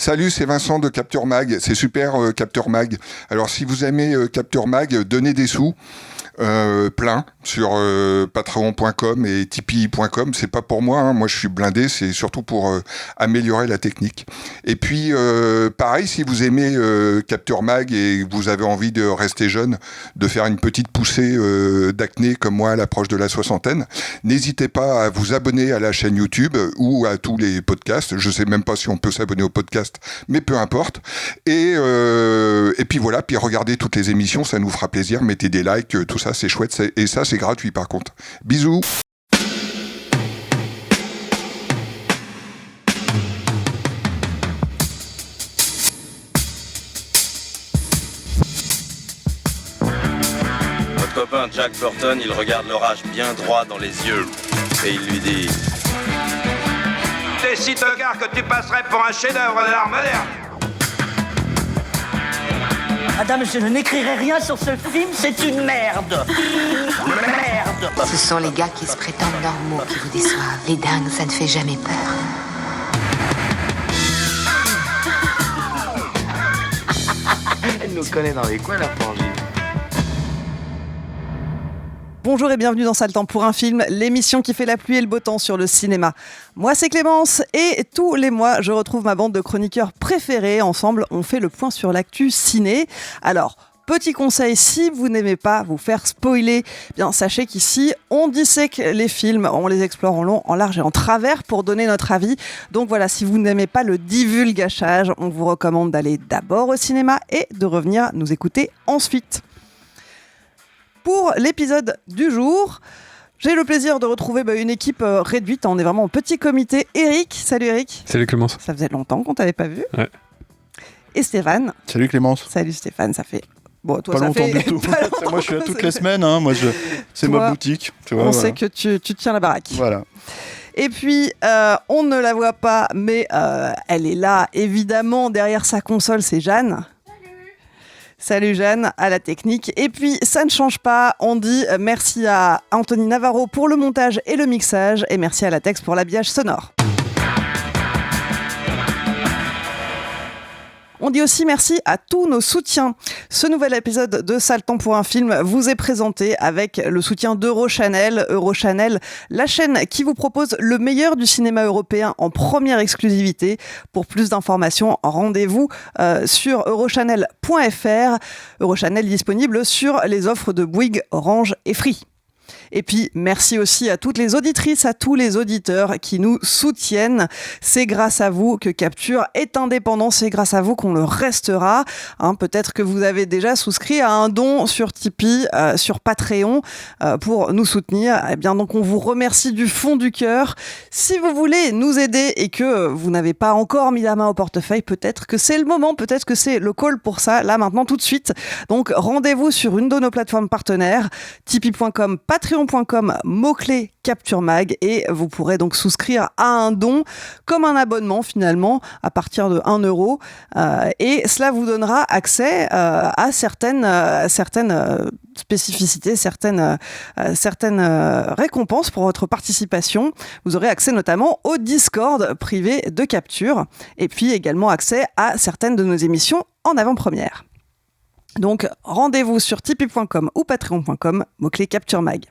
Salut, c'est Vincent de Capture Mag. C'est super, Capture Mag. Alors, si vous aimez Capture Mag, donnez des sous. Plein sur patreon.com et tipeee.com. C'est pas pour moi, hein. Moi je suis blindé, c'est surtout pour améliorer la technique. Et puis pareil, si vous aimez Capture Mag et que vous avez envie de rester jeune, de faire une petite poussée d'acné comme moi à l'approche de la soixantaine, n'hésitez pas à vous abonner à la chaîne YouTube ou à tous les podcasts. Je sais même pas si on peut s'abonner au podcast, mais peu importe. Et puis voilà, puis regardez toutes les émissions, ça nous fera plaisir. Mettez des likes, tout ça c'est chouette, et ça c'est gratuit par contre. Bisous. Votre copain Jack Burton, il regarde l'orage bien droit dans les yeux et il lui dit: T'es si tocard que tu passerais pour un chef-d'œuvre de l'art moderne. Madame, je n'écrirai rien sur ce film, c'est une merde. Merde. Ce sont les gars qui se prétendent normaux qui vous déçoivent. Les dingues, ça ne fait jamais peur. Elle nous connaît dans les coins, la frangine. Bonjour et bienvenue dans Sale Temps pour un film, l'émission qui fait la pluie et le beau temps sur le cinéma. Moi c'est Clémence et tous les mois je retrouve ma bande de chroniqueurs préférés. Ensemble on fait le point sur l'actu ciné. Alors, petit conseil, si vous n'aimez pas vous faire spoiler, bien sachez qu'ici on dissèque les films, on les explore en long, en large et en travers pour donner notre avis. Donc voilà, si vous n'aimez pas le divulgachage, on vous recommande d'aller d'abord au cinéma et de revenir nous écouter ensuite. Pour l'épisode du jour, j'ai le plaisir de retrouver une équipe réduite. On est vraiment en petit comité. Eric, salut Eric. Salut Clémence. Ça faisait longtemps qu'on t'avait pas vu. Ouais. Et Stéphane. Salut Clémence. Salut Stéphane, ça fait... Bon, toi, pas ça longtemps fait... du tout. Moi je suis là toutes les semaines, hein. Moi, c'est toi, ma boutique. Tu vois, on voilà. sait que tu tiens la baraque. Voilà. Et puis, on ne la voit pas, mais elle est là, évidemment, derrière sa console, c'est Jeanne. Salut Jeanne, à la technique. Et puis, ça ne change pas, on dit merci à Anthony Navarro pour le montage et le mixage, et merci à Latex pour l'habillage sonore. On dit aussi merci à tous nos soutiens. Ce nouvel épisode de Sale Temps pour un film vous est présenté avec le soutien d'Eurochannel. Eurochannel, la chaîne qui vous propose le meilleur du cinéma européen en première exclusivité. Pour plus d'informations, rendez-vous sur eurochannel.fr. Eurochannel disponible sur les offres de Bouygues, Orange et Free. Et puis, merci aussi à toutes les auditrices, à tous les auditeurs qui nous soutiennent. C'est grâce à vous que Capture est indépendant, c'est grâce à vous qu'on le restera. Peut-être que vous avez déjà souscrit à un don sur Tipeee, sur Patreon, pour nous soutenir. Eh bien, donc, on vous remercie du fond du cœur. Si vous voulez nous aider et que vous n'avez pas encore mis la main au portefeuille, peut-être que c'est le moment, peut-être que c'est le call pour ça, là, maintenant, tout de suite. Donc, rendez-vous sur une de nos plateformes partenaires, tipeee.com, patreon.com, mot-clé Capture Mag, et vous pourrez donc souscrire à un don comme un abonnement finalement à partir de 1 euro, et cela vous donnera accès à certaines spécificités, certaines récompenses pour votre participation. Vous aurez accès notamment au Discord privé de Capture, et puis également accès à certaines de nos émissions en avant-première. Donc rendez-vous sur tipeee.com ou patreon.com, mot-clé Capture Mag.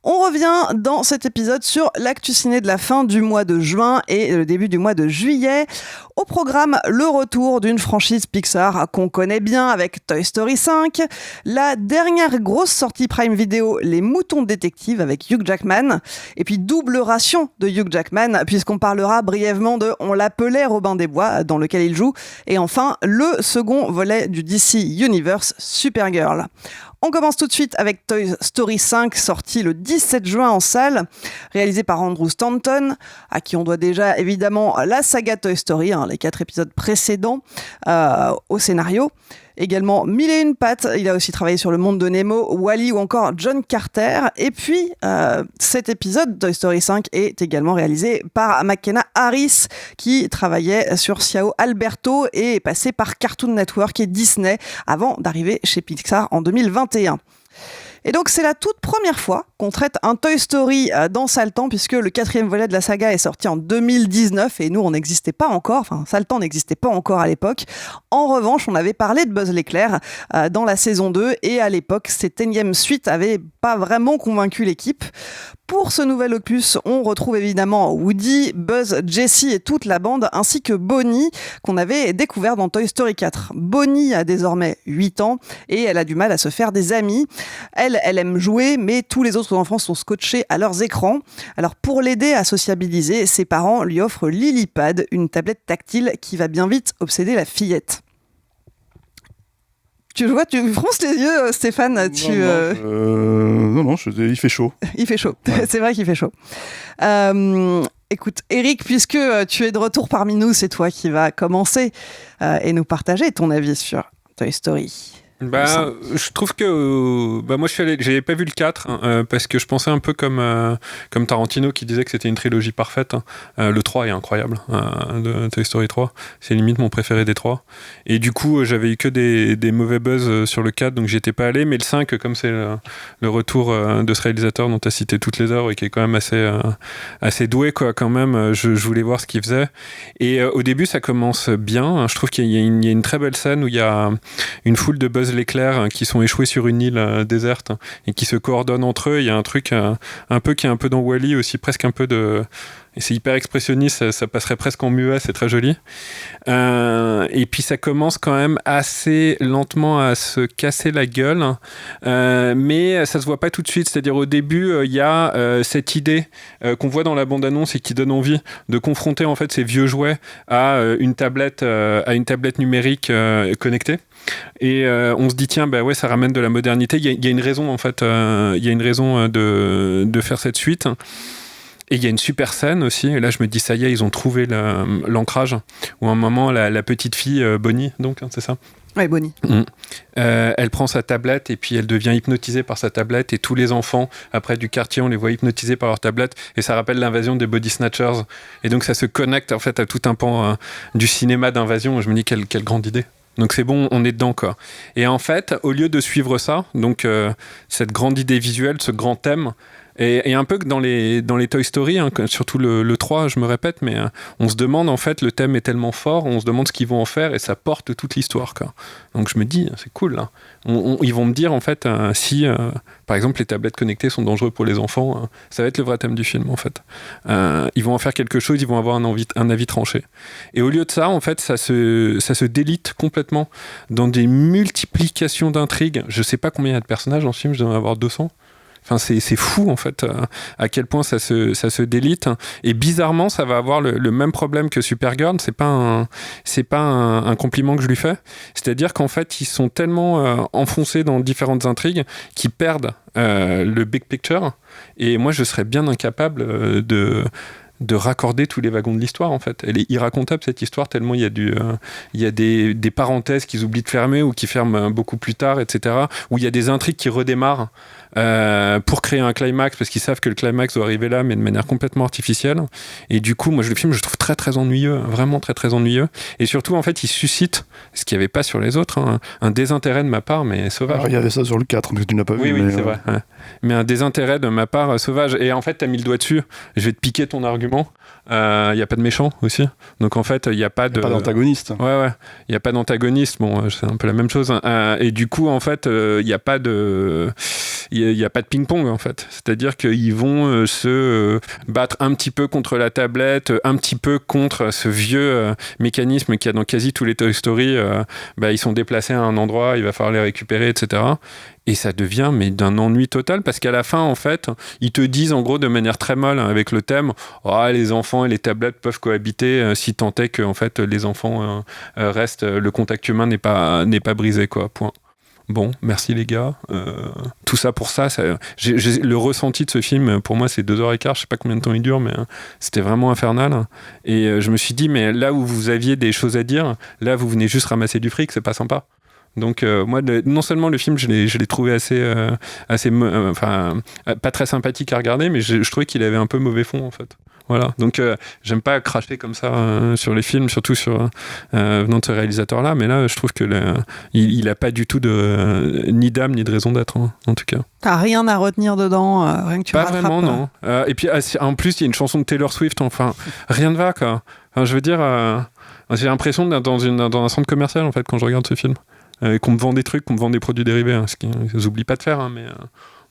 On revient dans cet épisode sur l'actu ciné de la fin du mois de juin et le début du mois de juillet. Au programme, le retour d'une franchise Pixar qu'on connaît bien avec Toy Story 5, la dernière grosse sortie Prime Video, Les Moutons Détectives avec Hugh Jackman, et puis double ration de Hugh Jackman puisqu'on parlera brièvement de On l'appelait Robin des Bois dans lequel il joue, et enfin le second volet du DC Universe, Supergirl. On commence tout de suite avec Toy Story 5, sorti le 17 juin en salle, réalisé par Andrew Stanton, à qui on doit déjà évidemment la saga Toy Story, les 4 épisodes précédents, au scénario. Également Mille et une pattes, il a aussi travaillé sur Le Monde de Nemo, Wall-E ou encore John Carter. Et puis, cet épisode, Toy Story 5, est également réalisé par McKenna Harris, qui travaillait sur Ciao Alberto et est passé par Cartoon Network et Disney avant d'arriver chez Pixar en 2021. Et donc c'est la toute première fois qu'on traite un Toy Story dans Saltan, puisque le 4e volet de la saga est sorti en 2019 et nous on n'existait pas encore, enfin Saltan n'existait pas encore à l'époque. En revanche, on avait parlé de Buzz l'éclair dans la saison 2 et à l'époque cette énième suite avait pas vraiment convaincu l'équipe. Pour ce nouvel opus, on retrouve évidemment Woody, Buzz, Jessie et toute la bande, ainsi que Bonnie, qu'on avait découvert dans Toy Story 4. Bonnie a désormais 8 ans et elle a du mal à se faire des amis. Elle aime jouer, mais tous les autres enfants sont scotchés à leurs écrans. Alors pour l'aider à sociabiliser, ses parents lui offrent Lilypad, une tablette tactile qui va bien vite obséder la fillette. Tu fronces les yeux, Stéphane. Non, il fait chaud. Il fait chaud. Ouais. C'est vrai qu'il fait chaud. Écoute, Eric, puisque tu es de retour parmi nous, c'est toi qui vas commencer et nous partager ton avis sur Toy Story. Je trouve que moi j'avais pas vu le 4 parce que je pensais un peu comme Tarantino qui disait que c'était une trilogie parfaite. Le 3 est incroyable de Toy Story 3, c'est limite mon préféré des 3 et du coup j'avais eu que des mauvais buzz sur le 4 donc j'y étais pas allé, mais le 5 comme c'est le retour de ce réalisateur dont tu as cité toutes les œuvres et qui est quand même assez doué quoi, quand même, je voulais voir ce qu'il faisait et au début ça commence bien, je trouve qu'il y a une très belle scène où il y a une foule de Buzz l'éclair qui sont échoués sur une île déserte et qui se coordonnent entre eux. Il y a un truc un peu qui est un peu dans Wall-E aussi, presque un peu de... Et c'est hyper expressionniste, ça passerait presque en muet, c'est très joli. Et puis ça commence quand même assez lentement à se casser la gueule, mais ça se voit pas tout de suite. C'est-à-dire au début, il y a cette idée qu'on voit dans la bande-annonce et qui donne envie de confronter en fait ces vieux jouets à une tablette numérique connectée. Et on se dit tiens ouais ça ramène de la modernité. Il y a une raison en fait, il y a une raison de faire cette suite. Et il y a une super scène aussi, et là je me dis ça y est, ils ont trouvé l'ancrage, où à un moment la petite fille, Bonnie, donc c'est ça ? Oui, Bonnie. Elle prend sa tablette et puis elle devient hypnotisée par sa tablette, et tous les enfants après du quartier on les voit hypnotisés par leur tablette, et ça rappelle l'invasion des Body Snatchers, et donc ça se connecte en fait à tout un pan du cinéma d'invasion, et je me dis quelle grande idée. Donc c'est bon, on est dedans quoi. Et en fait, au lieu de suivre ça, donc cette grande idée visuelle, ce grand thème, et un peu que dans les Toy Story, hein, surtout le 3, je me répète, mais on se demande en fait, le thème est tellement fort, on se demande ce qu'ils vont en faire et ça porte toute l'histoire quoi. Donc je me dis, c'est cool là. Ils vont me dire en fait si par exemple les tablettes connectées sont dangereuses pour les enfants, ça va être le vrai thème du film en fait. Ils vont en faire quelque chose, ils vont avoir un avis tranché. Et au lieu de ça, en fait, ça se délite complètement dans des multiplications d'intrigues. Je sais pas combien il y a de personnages dans ce film, je dois en avoir 200. Enfin, c'est fou en fait à quel point ça se délite, et bizarrement ça va avoir le même problème que Supergirl. C'est pas un compliment que je lui fais, c'est-à-dire qu'en fait ils sont tellement enfoncés dans différentes intrigues qu'ils perdent le big picture, et moi je serais bien incapable de raccorder tous les wagons de l'histoire en fait. Elle est irracontable cette histoire, tellement il y a des parenthèses qu'ils oublient de fermer ou qui ferment beaucoup plus tard, etc. Où il y a des intrigues qui redémarrent pour créer un climax, parce qu'ils savent que le climax doit arriver là, mais de manière complètement artificielle. Et du coup, moi le film, je le trouve très très ennuyeux, vraiment très très ennuyeux. Et surtout, en fait, il suscite, ce qu'il n'y avait pas sur les autres, un désintérêt de ma part, mais sauvage. Alors, il y avait ça sur le 4, mais tu n'as pas vu. Oui, c'est vrai. Ouais. Mais un désintérêt de ma part sauvage. Et en fait, t'as mis le doigt dessus. Je vais te piquer ton argument. Il n'y a pas de méchant aussi. Donc en fait, il n'y a pas d'antagoniste. Ouais. Il n'y a pas d'antagoniste. Bon, c'est un peu la même chose. Et du coup, en fait, il n'y a pas de... Il n'y a pas de ping-pong en fait, c'est-à-dire qu'ils vont se battre un petit peu contre la tablette, un petit peu contre ce vieux mécanisme qu'il y a dans quasi tous les Toy Story. Ils sont déplacés à un endroit, il va falloir les récupérer, etc. Et ça devient d'un ennui total, parce qu'à la fin en fait ils te disent en gros de manière très molle avec le thème, les enfants et les tablettes peuvent cohabiter si tant est que en fait les enfants restent, le contact humain n'est pas brisé quoi, point. Bon, merci les gars. Tout ça pour ça, le ressenti de ce film, pour moi, c'est 2h15. Je sais pas combien de temps il dure, mais c'était vraiment infernal. Et je me suis dit, mais là où vous aviez des choses à dire, là, vous venez juste ramasser du fric, c'est pas sympa. Donc moi, non seulement le film, je l'ai trouvé assez pas très sympathique à regarder, mais je trouvais qu'il avait un peu mauvais fond, en fait. Voilà. Donc, j'aime pas cracher comme ça sur les films, surtout venant de ce réalisateur-là, mais là, je trouve que il a pas du tout ni d'âme ni de raison d'être, en tout cas. T'as rien à retenir dedans, rien que tu pas rattrapes. Vraiment, non. Et puis, en plus, il y a une chanson de Taylor Swift, enfin, rien ne va, quoi. Enfin, je veux dire, j'ai l'impression d'être dans un centre commercial, en fait, quand je regarde ce film. Qu'on me vend des trucs, qu'on me vend des produits dérivés, ce qu'ils n'oublient pas de faire, mais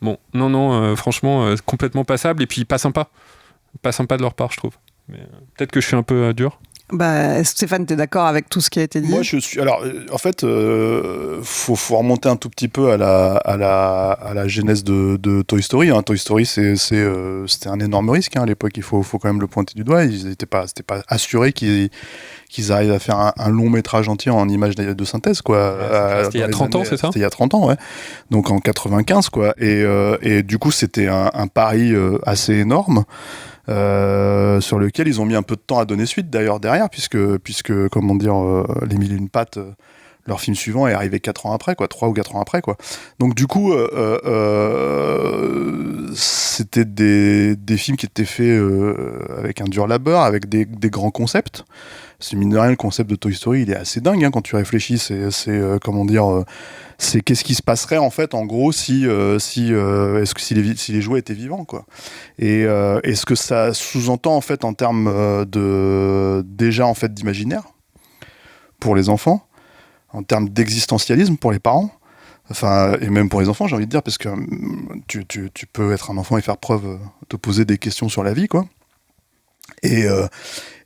bon, non, franchement, complètement passable, et puis pas sympa de leur part, je trouve. Mais, peut-être que je suis un peu dur. Stéphane, t'es d'accord avec tout ce qui a été dit ? Moi, je suis. Alors, en fait, faut remonter un tout petit peu à la genèse de Toy Story. Toy Story, c'était un énorme risque à l'époque. Il faut quand même le pointer du doigt. C'était pas assuré qu'ils arrivent à faire un long métrage entier en images de synthèse, quoi. C'était il y a 30 ans, c'est ça ? C'était il y a 30 ans, ouais. Donc en 95, quoi. Et du coup, c'était un pari assez énorme. Sur lequel ils ont mis un peu de temps à donner suite d'ailleurs derrière, puisque comment dire, Les Mille et une pattes, leur film suivant est arrivé 4 ans après, quoi, 3 ou 4 ans après, quoi. Donc du coup, c'était des films qui étaient faits avec un dur labeur, avec des grands concepts. C'est mine de rien, le concept de Toy Story, il est assez dingue quand tu réfléchis. C'est comment dire, c'est qu'est-ce qui se passerait en fait, en gros, si les jouets étaient vivants, quoi. Et ce que ça sous-entend en fait en termes déjà en fait d'imaginaire pour les enfants, en termes d'existentialisme pour les parents. Enfin, et même pour les enfants, j'ai envie de dire, parce que tu peux être un enfant et faire preuve, te poser des questions sur la vie, quoi.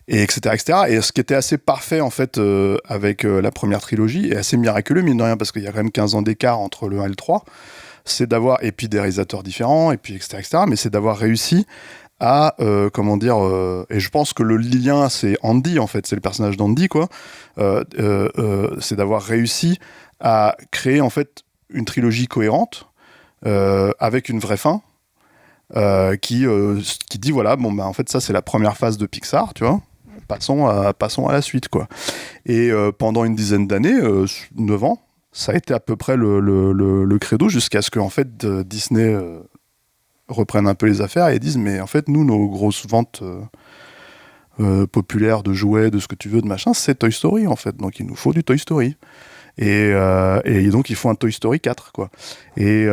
Et etc., etc. Et ce qui était assez parfait, en fait, avec la première trilogie, et assez miraculeux, mine de rien, parce qu'il y a quand même 15 ans d'écart entre le 1 et le 3, c'est d'avoir, et puis des réalisateurs différents, et puis etc., etc., mais c'est d'avoir réussi à, comment dire, et je pense que le lien, c'est Andy, en fait, c'est le personnage d'Andy, quoi, c'est d'avoir réussi à créer, en fait, une trilogie cohérente, avec une vraie fin, qui dit, voilà, bon, en fait, ça, c'est la première phase de Pixar, tu vois. Passons à la suite, quoi. Et pendant une dizaine d'années, 9 ans, ça a été à peu près le credo, jusqu'à ce que en fait, Disney reprenne un peu les affaires et disent, mais en fait, nous, nos grosses ventes populaires de jouets, de ce que tu veux, de machin, c'est Toy Story, en fait. Donc, il nous faut du Toy Story. Et donc, il faut un Toy Story 4, quoi. Et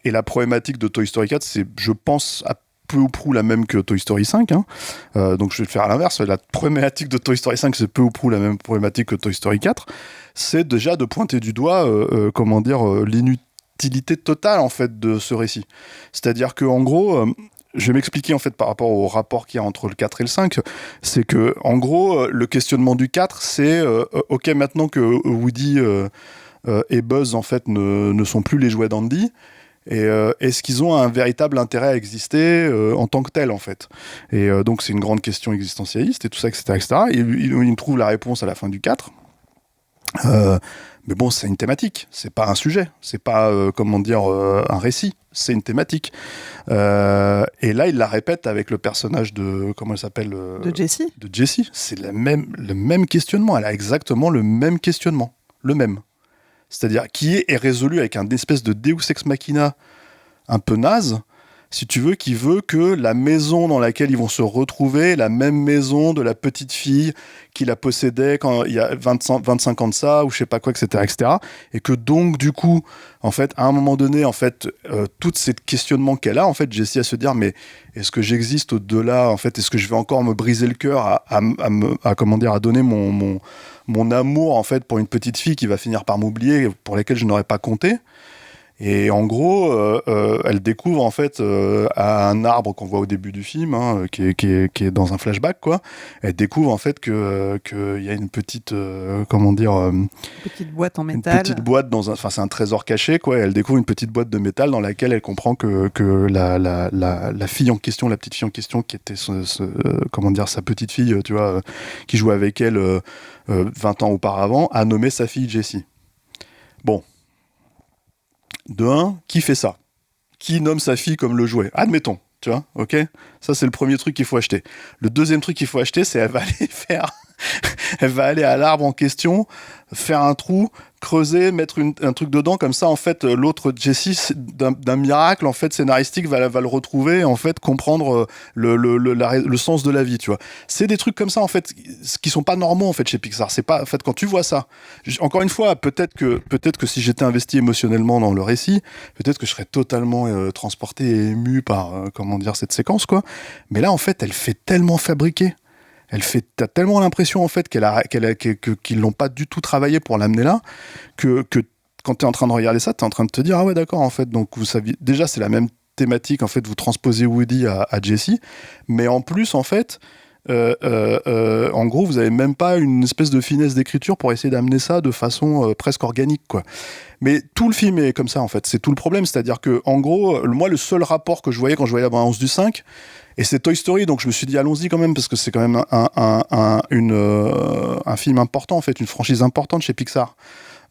la problématique de Toy Story 4, c'est, je pense, à peu ou prou la même que Toy Story 5. Donc je vais le faire à l'inverse. La problématique de Toy Story 5, c'est peu ou prou la même problématique que Toy Story 4. C'est déjà de pointer du doigt, comment dire, l'inutilité totale en fait de ce récit. C'est-à-dire que en gros, je vais m'expliquer en fait par rapport au rapport qu'il y a entre le 4 et le 5. C'est que en gros, le questionnement du 4, c'est ok, maintenant que Woody et Buzz en fait ne sont plus les jouets d'Andy. Et est-ce qu'ils ont un véritable intérêt à exister en tant que tel, en fait ? Et donc, c'est une grande question existentialiste et tout ça, etc. etc. Et il trouve la réponse à la fin du 4. Mais bon, c'est une thématique, c'est pas un sujet, c'est pas, comment dire, un récit, c'est une thématique. Et là, il la répète avec le personnage de, comment elle s'appelle ? De Jessie. De Jessie. C'est le même questionnement, elle a exactement le même questionnement, le même. C'est-à-dire qui est résolu avec un espèce de Deus Ex Machina un peu naze, si tu veux, qui veut que la maison dans laquelle ils vont se retrouver, la même maison de la petite fille qui la possédait quand il y a 25 ans de ça, ou je sais pas quoi, etc., etc. Et que donc, du coup, en fait, à un moment donné, en fait, tout ces questionnements qu'elle a, en fait, Jessie à se dire, mais est-ce que j'existe au-delà, en fait, est-ce que je vais encore me briser le cœur à comment dire, à donner mon amour, en fait, pour une petite fille qui va finir par m'oublier, pour laquelle je n'aurais pas compté. Et en gros, elle découvre en fait à un arbre qu'on voit au début du film, qui est dans un flashback, quoi. Elle découvre en fait que y a une petite, comment dire, petite boîte en métal. Une petite boîte enfin c'est un trésor caché, quoi. Elle découvre une petite boîte de métal dans laquelle elle comprend que la fille en question, la petite fille en question, qui était comment dire, sa petite fille, tu vois, qui jouait avec elle 20 ans auparavant, a nommé sa fille Jessie. Bon. De un, qui fait ça ? Qui nomme sa fille comme le jouet ? Admettons, tu vois, ok ? Ça, c'est le premier truc qu'il faut acheter. Le deuxième truc qu'il faut acheter, c'est elle va aller faire Elle va aller à l'arbre en question, faire un trou, creuser, mettre un truc dedans, comme ça en fait l'autre Jessie d'un miracle en fait scénaristique va le retrouver, en fait comprendre le sens de la vie, tu vois. C'est des trucs comme ça en fait qui sont pas normaux en fait chez Pixar. C'est pas en fait quand tu vois ça. Encore une fois, peut-être que si j'étais investi émotionnellement dans le récit, peut-être que je serais totalement transporté et ému par cette séquence quoi. Mais là en fait, elle fait tellement fabriquer. T'as tellement l'impression en fait qu'ils l'ont pas du tout travaillé pour l'amener là, que quand t'es en train de regarder ça, t'es en train de te dire ah ouais d'accord en fait, donc vous saviez déjà c'est la même thématique en fait, vous transposez Woody à Jessie, mais en plus en fait en gros vous avez même pas une espèce de finesse d'écriture pour essayer d'amener ça de façon presque organique quoi. Mais tout le film est comme ça en fait, c'est tout le problème, c'est-à-dire que en gros moi le seul rapport que je voyais quand je voyais la bande-annonce du 5, et c'est Toy Story, donc je me suis dit allons-y quand même parce que c'est quand même un film important en fait, une franchise importante chez Pixar.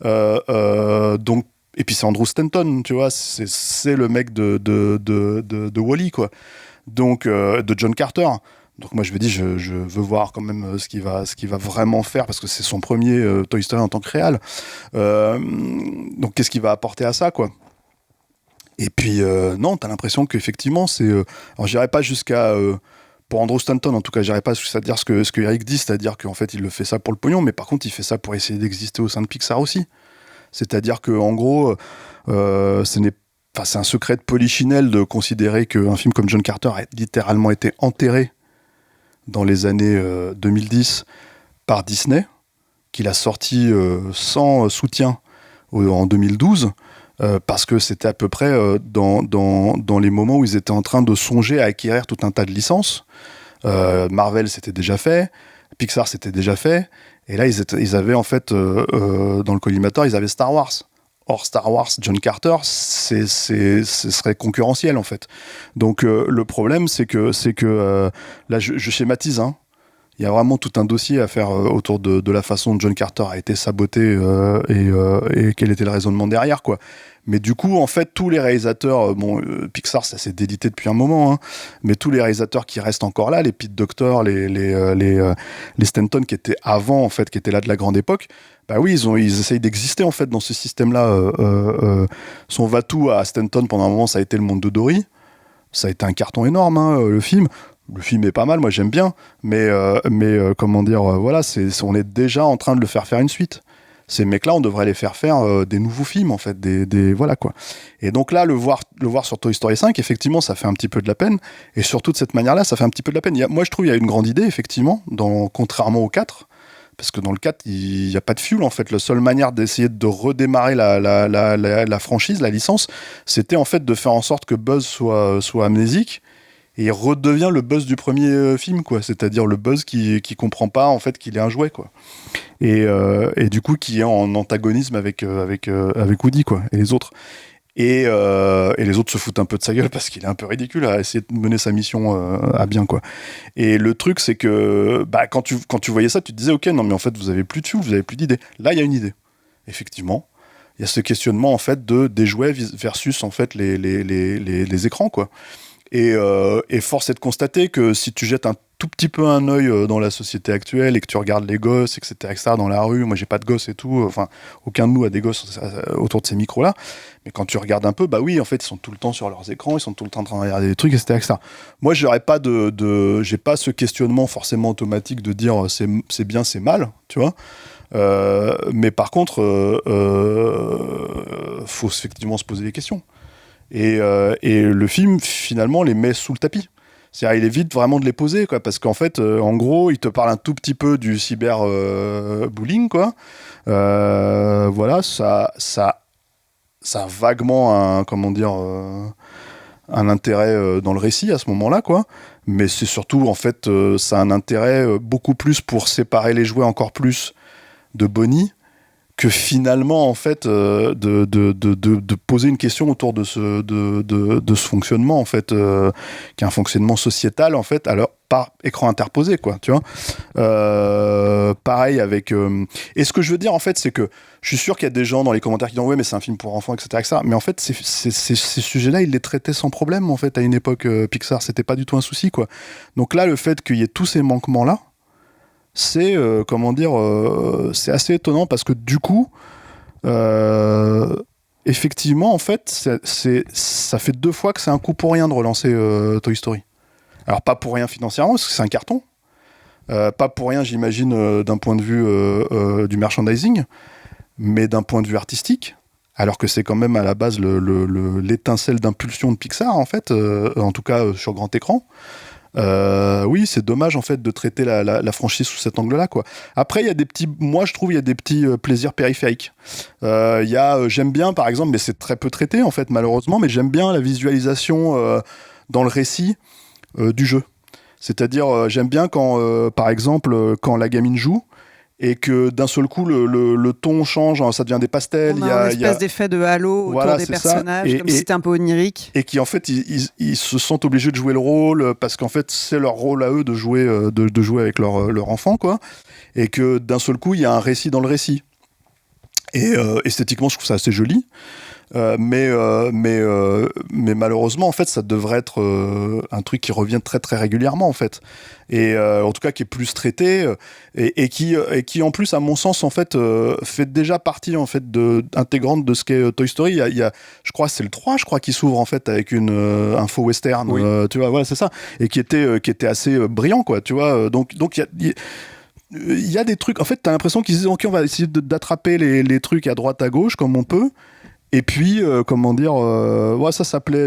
Donc et puis c'est Andrew Stanton, tu vois, c'est le mec de Wall-E quoi. Donc de John Carter. Donc moi je me dis je veux voir quand même ce qu'il va vraiment faire parce que c'est son premier Toy Story en tant que réal. Donc qu'est-ce qu'il va apporter à ça quoi. Et puis non, t'as l'impression qu'effectivement c'est alors j'irai pas jusqu'à pour Andrew Stanton en tout cas, j'irai pas jusqu'à dire ce que Eric dit, c'est-à-dire qu'en fait il le fait ça pour le pognon, mais par contre il fait ça pour essayer d'exister au sein de Pixar aussi. C'est-à-dire que en gros c'est un secret de polichinelle de considérer qu'un film comme John Carter a littéralement été enterré dans les années 2010 par Disney, qu'il a sorti sans soutien en 2012, parce que c'était à peu près dans les moments où ils étaient en train de songer à acquérir tout un tas de licences. Marvel c'était déjà fait, Pixar c'était déjà fait, et là ils avaient en fait dans le collimateur ils avaient Star Wars. Or Star Wars, John Carter, ce serait concurrentiel en fait. Donc le problème c'est que là je schématise, hein. Il y a vraiment tout un dossier à faire autour de la façon dont John Carter a été saboté et quel était le raisonnement derrière quoi. Mais du coup en fait tous les réalisateurs, Pixar ça s'est délité depuis un moment, hein, mais tous les réalisateurs qui restent encore là, les Pete Docter, les Stanton qui étaient avant en fait, qui étaient là de la grande époque. Bah oui, ils essayent d'exister en fait dans ce système-là. Son va-tout à Stanton pendant un moment, ça a été Le Monde de Dory. Ça a été un carton énorme, hein, le film. Le film est pas mal, moi j'aime bien, mais comment dire, voilà, on est déjà en train de le faire une suite. Ces mecs-là, on devrait les faire des nouveaux films en fait, des voilà quoi. Et donc là, le voir sur Toy Story 5, effectivement, ça fait un petit peu de la peine. Et surtout de cette manière-là, ça fait un petit peu de la peine. Moi, je trouve il y a une grande idée effectivement, contrairement au 4. Parce que dans le 4, il n'y a pas de fuel en fait. La seule manière d'essayer de redémarrer la franchise, la licence, c'était en fait de faire en sorte que Buzz soit amnésique et il redevient le Buzz du premier film, quoi. C'est-à-dire le Buzz qui comprend pas en fait qu'il est un jouet, quoi. Et du coup qui est en antagonisme avec Woody, quoi, et les autres. Et les autres se foutent un peu de sa gueule parce qu'il est un peu ridicule à essayer de mener sa mission à bien quoi. Et le truc c'est que quand tu voyais ça, tu te disais ok non mais en fait vous avez plus de fuel, vous avez plus d'idées. Là il y a une idée. Effectivement, il y a ce questionnement en fait des jouets versus en fait les écrans quoi. Et force est de constater que si tu jettes un tout petit peu un œil dans la société actuelle et que tu regardes les gosses, etc., dans la rue, moi j'ai pas de gosses et tout, enfin aucun de nous a des gosses autour de ces micros-là, mais quand tu regardes un peu, bah oui, en fait ils sont tout le temps sur leurs écrans, ils sont tout le temps en train de regarder des trucs, etc. Moi j'ai pas ce questionnement forcément automatique de dire c'est bien, c'est mal, tu vois. Mais par contre, faut effectivement se poser des questions. Et le film finalement les met sous le tapis. C'est-à-dire, il évite vraiment de les poser, quoi, parce qu'en fait, en gros, il te parle un tout petit peu du cyber-bullying, quoi. Voilà, ça a vaguement un intérêt dans le récit à ce moment-là, quoi. Mais c'est surtout, en fait, ça a un intérêt beaucoup plus pour séparer les jouets encore plus de Bonnie, que finalement en fait de poser une question autour de ce fonctionnement en fait qui est un fonctionnement sociétal en fait, alors par écran interposé quoi, tu vois. Pareil avec et ce que je veux dire en fait c'est que je suis sûr qu'il y a des gens dans les commentaires qui disent ouais mais c'est un film pour enfants etc. mais en fait ces sujets-là ils les traitaient sans problème en fait à une époque Pixar, c'était pas du tout un souci quoi. Donc là le fait qu'il y ait tous ces manquements là, c'est c'est assez étonnant parce que du coup, effectivement, en fait, ça fait 2 fois que c'est un coup pour rien de relancer Toy Story. Alors pas pour rien financièrement, parce que c'est un carton. Pas pour rien, j'imagine, d'un point de vue du merchandising, mais d'un point de vue artistique. Alors que c'est quand même à la base l'étincelle d'impulsion de Pixar, en fait, en tout cas sur grand écran. Oui, c'est dommage en fait de traiter la franchise sous cet angle-là, quoi. Après, moi je trouve il y a des petits plaisirs périphériques. J'aime bien, par exemple, mais c'est très peu traité en fait, malheureusement, mais j'aime bien la visualisation dans le récit du jeu. C'est-à-dire, j'aime bien quand, par exemple, quand la gamine joue. Et que d'un seul coup, le ton change, ça devient des pastels. On a une espèce d'effet de halo autour des personnages, comme si c'était un peu onirique. Et qui, en fait, ils se sentent obligés de jouer le rôle, parce qu'en fait, c'est leur rôle à eux de jouer, de jouer avec leur enfant, quoi. Et que d'un seul coup, il y a un récit dans le récit. Et esthétiquement, je trouve ça assez joli. Mais malheureusement, en fait, ça devrait être un truc qui revient très très régulièrement, en fait, et en tout cas qui est plus traité et qui en plus, à mon sens, en fait, fait déjà partie en fait intégrante de ce qu'est Toy Story. Il y a, je crois, c'est le 3, je crois, qui s'ouvre en fait avec une info western, oui. Tu vois, voilà, c'est ça, et qui était assez brillant, quoi, tu vois. Donc il y a des trucs. En fait, t'as l'impression qu'ils disent ok, on va essayer d'attraper les trucs à droite à gauche comme on peut. Et puis, ça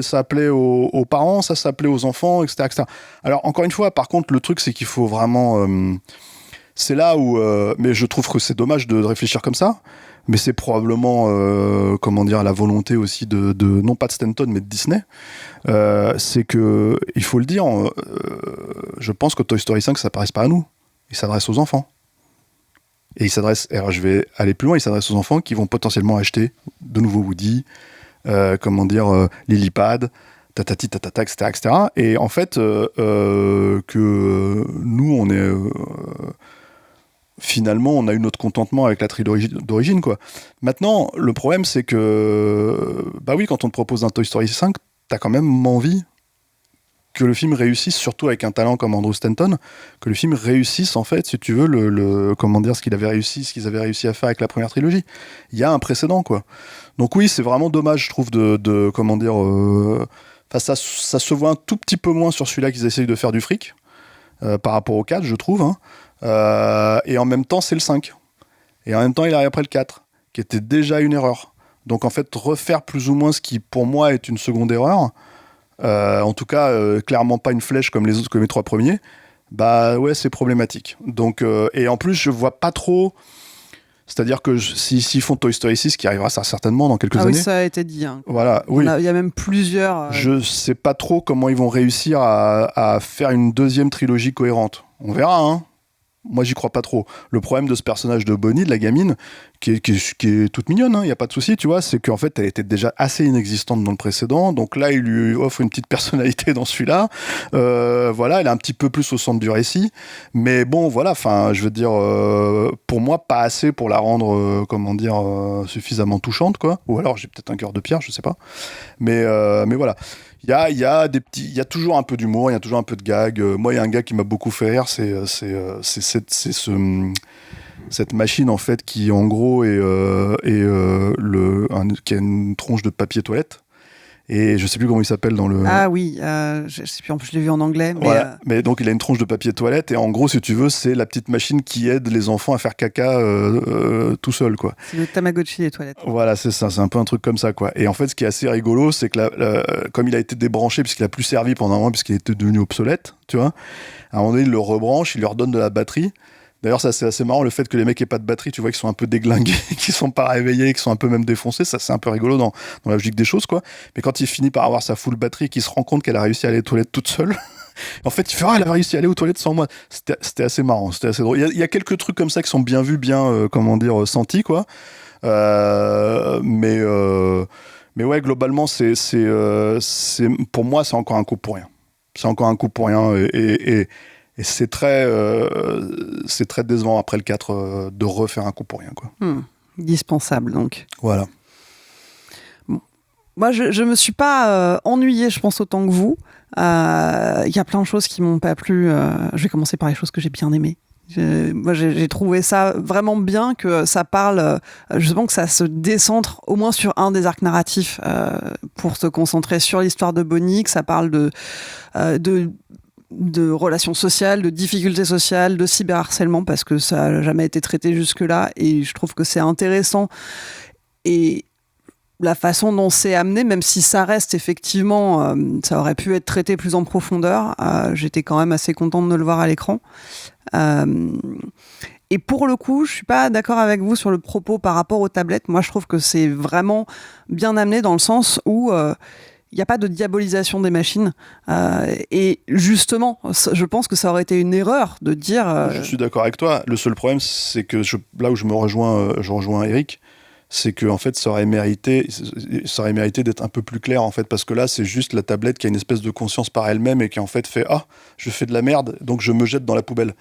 appelait aux parents, ça s'appelait aux enfants, etc., etc. Alors, encore une fois, par contre, le truc, c'est qu'il faut vraiment... c'est là où... mais je trouve que c'est dommage de réfléchir comme ça, mais c'est probablement, la volonté aussi de non pas de Stanton, mais de Disney. C'est que, il faut le dire, je pense que Toy Story 5, ça ne s'adresse pas à nous. Il s'adresse aux enfants. Et alors je vais aller plus loin, il s'adresse aux enfants qui vont potentiellement acheter de nouveaux Woody, Lillipad, tatati tatata, etc., etc. Et en fait, que nous, on est... finalement, on a eu notre contentement avec la trilogie d'origine, quoi. Maintenant, le problème, c'est que... Bah oui, quand on te propose un Toy Story 5, t'as quand même envie que le film réussisse, surtout avec un talent comme Andrew Stanton, que le film réussisse, en fait, si tu veux, ce qu'ils avaient réussi à faire avec la première trilogie. Il y a un précédent, quoi. Donc oui, c'est vraiment dommage, je trouve, ça se voit un tout petit peu moins sur celui-là qu'ils essayent de faire du fric, par rapport au 4, je trouve, hein. Et en même temps, c'est le 5. Et en même temps, il arrive après le 4, qui était déjà une erreur. Donc en fait, refaire plus ou moins ce qui, pour moi, est une seconde erreur, en tout cas, clairement pas une flèche comme les 3 premiers, bah ouais, c'est problématique. Donc, et en plus, je vois pas trop... C'est-à-dire que s'ils font Toy Story 6, qui arrivera certainement dans quelques années... Oui, ça a été dit. Hein. Voilà, oui. Il y a même plusieurs... Je sais pas trop comment ils vont réussir à faire une deuxième trilogie cohérente. On verra, hein. Moi, j'y crois pas trop. Le problème de ce personnage de Bonnie, de la gamine, qui est toute mignonne, il n'y a pas de souci, tu vois, c'est qu'en fait, elle était déjà assez inexistante dans le précédent. Donc là, il lui offre une petite personnalité dans celui-là. Elle est un petit peu plus au centre du récit. Mais bon, voilà, enfin, je veux dire, pour moi, pas assez pour la rendre, suffisamment touchante, quoi. Ou alors, j'ai peut-être un cœur de pierre, je sais pas. Mais voilà. Il y a toujours un peu d'humour, il y a toujours un peu de gag. Moi, il y a un gag qui m'a beaucoup fait rire, c'est cette machine en fait qui en gros qui a une tronche de papier toilette. Et je sais plus comment il s'appelle dans le... Ah oui, je sais plus, en plus je l'ai vu en anglais. Mais, voilà. Mais donc il a une tronche de papier toilette et en gros, si tu veux, c'est la petite machine qui aide les enfants à faire caca tout seul, quoi. C'est le Tamagotchi des toilettes. Voilà, c'est ça, c'est un peu un truc comme ça, quoi. Et en fait, ce qui est assez rigolo, c'est que comme il a été débranché, puisqu'il a plus servi pendant un moment, puisqu'il était devenu obsolète, tu vois, à un moment donné, il le rebranche, il leur donne de la batterie. D'ailleurs, ça c'est assez marrant, le fait que les mecs aient pas de batterie, tu vois, qu'ils sont un peu déglingués, qu'ils sont pas réveillés, qu'ils sont un peu même défoncés, ça c'est un peu rigolo dans la logique des choses, quoi. Mais quand il finit par avoir sa full batterie, qu'il se rend compte qu'elle a réussi à aller aux toilettes toute seule, en fait, il fait elle a réussi à aller aux toilettes sans moi. C'était assez marrant, c'était assez drôle. Il y a quelques trucs comme ça qui sont bien vus, bien, sentis, quoi. Mais ouais, globalement, c'est pour moi, c'est encore un coup pour rien. C'est encore un coup pour rien et c'est très décevant après le 4 de refaire un coup pour rien, quoi. Indispensable, donc. Voilà. Bon. Moi, je me suis pas ennuyée, je pense, autant que vous. Il y a plein de choses qui m'ont pas plu. Je vais commencer par les choses que j'ai bien aimées. Moi, j'ai trouvé ça vraiment bien, que ça parle, justement, que ça se décentre au moins sur un des arcs narratifs pour se concentrer sur l'histoire de Bonnie, que ça parle de relations sociales, de difficultés sociales, de cyberharcèlement, parce que ça n'a jamais été traité jusque-là, et je trouve que c'est intéressant. Et la façon dont c'est amené, même si ça reste effectivement, ça aurait pu être traité plus en profondeur, j'étais quand même assez contente de le voir à l'écran. Et pour le coup, je suis pas d'accord avec vous sur le propos par rapport aux tablettes. Moi, je trouve que c'est vraiment bien amené dans le sens où il n'y a pas de diabolisation des machines. Et justement, je pense que ça aurait été une erreur de dire... Je suis d'accord avec toi. Le seul problème, c'est que là où je rejoins Eric, c'est que en fait, ça aurait mérité d'être un peu plus clair, en fait, parce que là, c'est juste la tablette qui a une espèce de conscience par elle-même et qui en fait fait « Ah, je fais de la merde, donc je me jette dans la poubelle ».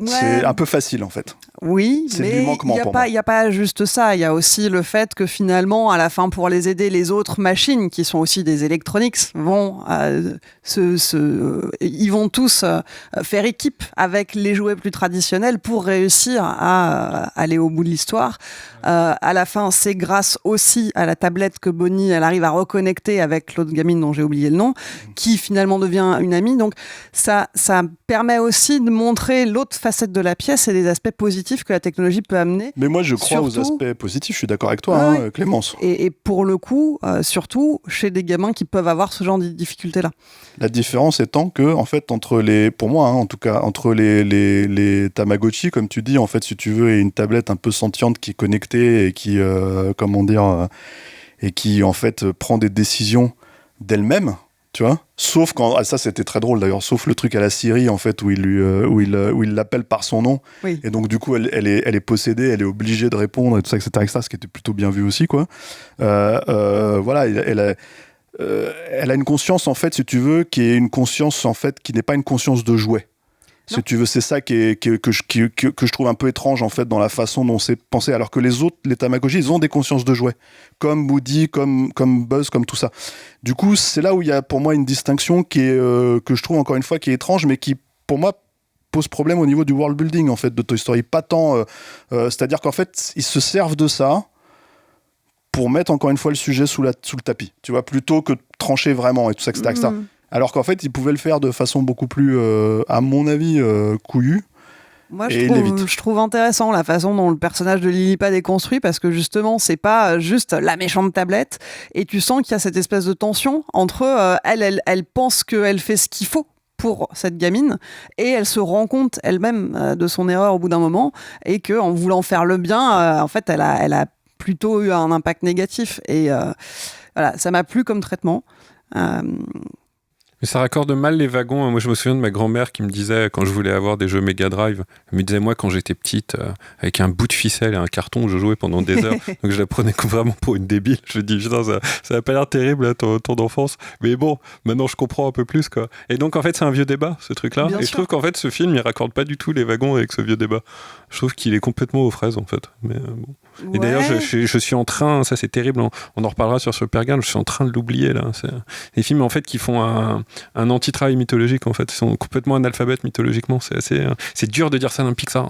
C'est un peu facile, en fait. Oui, mais il n'y a pas juste ça. Il y a aussi le fait que finalement, à la fin, pour les aider, les autres machines, qui sont aussi des electronics, ils vont tous faire équipe avec les jouets plus traditionnels pour réussir à aller au bout de l'histoire. À la fin, c'est grâce aussi à la tablette que Bonnie, elle arrive à reconnecter avec l'autre gamine dont j'ai oublié le nom, qui finalement devient une amie. Donc ça permet aussi de montrer l'autre facette de la pièce et des aspects positifs que la technologie peut amener. Mais moi, je crois aux aspects positifs. Je suis d'accord avec toi, Clémence. Et pour le coup, surtout chez des gamins qui peuvent avoir ce genre de difficultés-là. La différence étant que, en fait, pour moi, en tout cas, entre les Tamagotchi, comme tu dis, en fait, si tu veux, et une tablette un peu sentiente qui est connectée et qui, et qui, en fait, prend des décisions d'elle-même, tu vois, sauf quand, ça c'était très drôle d'ailleurs, sauf le truc à la Siri, en fait, où il l'appelle par son nom, oui. Et donc du coup elle est possédée, elle est obligée de répondre et tout ça, etc., ce qui était plutôt bien vu aussi, quoi. Voilà, elle a une conscience, en fait, si tu veux, qui est une conscience, en fait, qui n'est pas une conscience de jouet. Si tu veux, c'est ça que je trouve un peu étrange, en fait, dans la façon dont c'est pensé, alors que les autres, les Tamagotchi, ils ont des consciences de jouets, comme Woody, comme Buzz, comme tout ça. Du coup, c'est là où il y a pour moi une distinction qui est, que je trouve encore une fois qui est étrange, mais qui, pour moi, pose problème au niveau du world building, en fait, de Toy Story. Pas tant, c'est-à-dire qu'en fait, ils se servent de ça pour mettre encore une fois le sujet sous le tapis, tu vois, plutôt que de trancher vraiment et tout ça, etc., etc. Alors qu'en fait, ils pouvaient le faire de façon beaucoup plus, à mon avis, couillue. Moi, je trouve intéressant la façon dont le personnage de Lillipad est construit, parce que justement, c'est pas juste la méchante tablette, et tu sens qu'il y a cette espèce de tension entre elle pense qu'elle fait ce qu'il faut pour cette gamine, et elle se rend compte elle-même de son erreur au bout d'un moment, et qu'en voulant faire le bien, en fait, elle a plutôt eu un impact négatif. Et voilà, ça m'a plu comme traitement. Mais ça raccorde mal les wagons. Moi, je me souviens de ma grand-mère qui me disait, quand je voulais avoir des jeux Mega Drive, elle me disait, moi, quand j'étais petite, avec un bout de ficelle et un carton, je jouais pendant des heures. Donc, je la prenais vraiment pour une débile. Je me dis, putain, ça n'a pas l'air terrible, là, ton enfance. Mais bon, maintenant, je comprends un peu plus, quoi. Et donc, en fait, c'est un vieux débat, ce truc-là. Bien et sûr. Je trouve qu'en fait, ce film, il raccorde pas du tout les wagons avec ce vieux débat. Je trouve qu'il est complètement aux fraises, en fait. Mais bon. Et ouais. D'ailleurs, je suis en train, ça c'est terrible, on en reparlera sur Supergirl, je suis en train de l'oublier, là. C'est des films, en fait, qui font un anti-travail mythologique, en fait. Ils sont complètement analphabètes mythologiquement. C'est dur de dire ça d'un Pixar.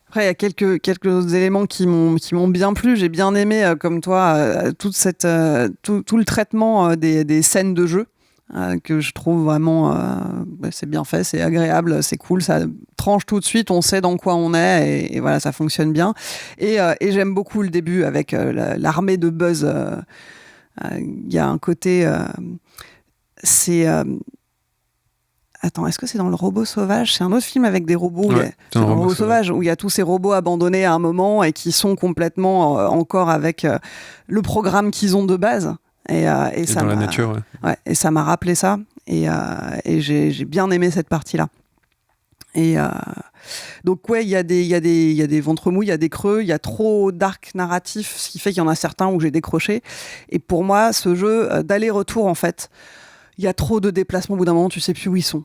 Après, il y a quelques éléments qui m'ont bien plu. J'ai bien aimé, comme toi, tout le traitement des scènes de jeu. Que je trouve vraiment c'est bien fait, c'est agréable, c'est cool, ça tranche tout de suite, on sait dans quoi on est, et voilà, ça fonctionne bien. Et j'aime beaucoup le début avec l'armée de Buzz. Il y a un côté c'est attends, est-ce que c'est dans Le Robot Sauvage ? C'est un autre film avec des robots. Ouais, c'est dans Le Robot Sauvage, où il y a tous ces robots abandonnés à un moment et qui sont complètement encore avec le programme qu'ils ont de base. Et ça dans la nature, ouais, et ça m'a rappelé ça, et j'ai bien aimé cette partie-là. Et donc ouais, il y a des ventres mous, il y a des creux, il y a trop d'arcs narratifs, ce qui fait qu'il y en a certains où j'ai décroché. Et pour moi, ce jeu d'aller-retour, en fait, il y a trop de déplacements. Au bout d'un moment, tu sais plus où ils sont.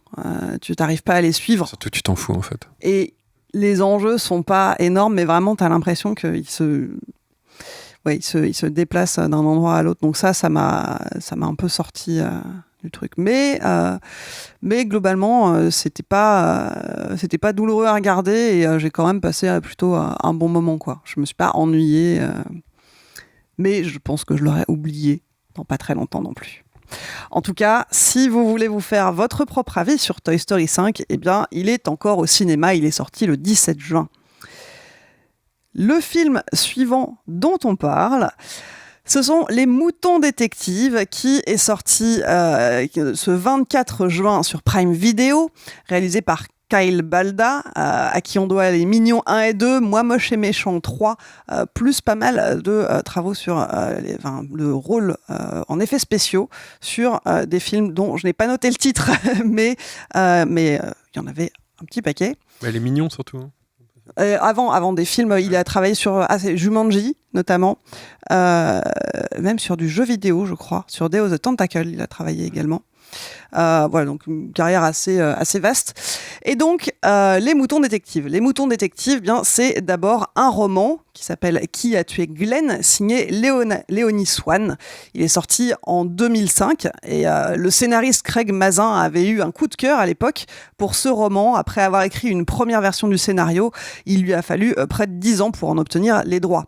Tu n'arrives pas à les suivre. Surtout, tu t'en fous, en fait. Et les enjeux sont pas énormes, mais vraiment, tu as l'impression qu'ils se déplace d'un endroit à l'autre. Donc ça m'a un peu sorti du truc. Mais globalement, c'était pas douloureux à regarder et j'ai quand même passé plutôt un bon moment, quoi. Je me suis pas ennuyée, mais je pense que je l'aurais oublié dans pas très longtemps non plus. En tout cas, si vous voulez vous faire votre propre avis sur Toy Story 5, eh bien, il est encore au cinéma, il est sorti le 17 juin. Le film suivant dont on parle, ce sont Les Moutons Détectives, qui est sorti ce 24 juin sur Prime Video, réalisé par Kyle Balda, à qui on doit Les Mignons 1 et 2, Moi Moche et Méchant 3, plus pas mal de travaux sur le rôle en effets spéciaux sur des films dont je n'ai pas noté le titre, mais il y en avait un petit paquet. Bah, Les Mignons surtout. Hein. Avant des films, il a travaillé sur Jumanji notamment, même sur du jeu vidéo, je crois, sur Day of the Tentacle, il a travaillé également. Voilà, donc une carrière assez vaste. Et donc, Les Moutons Détectives. Les Moutons Détectives, bien, c'est d'abord un roman qui s'appelle Qui a tué Glenn, signé Léonie Swann. Il est sorti en 2005 et le scénariste Craig Mazin avait eu un coup de cœur à l'époque pour ce roman. Après avoir écrit une première version du scénario, il lui a fallu près de 10 ans pour en obtenir les droits.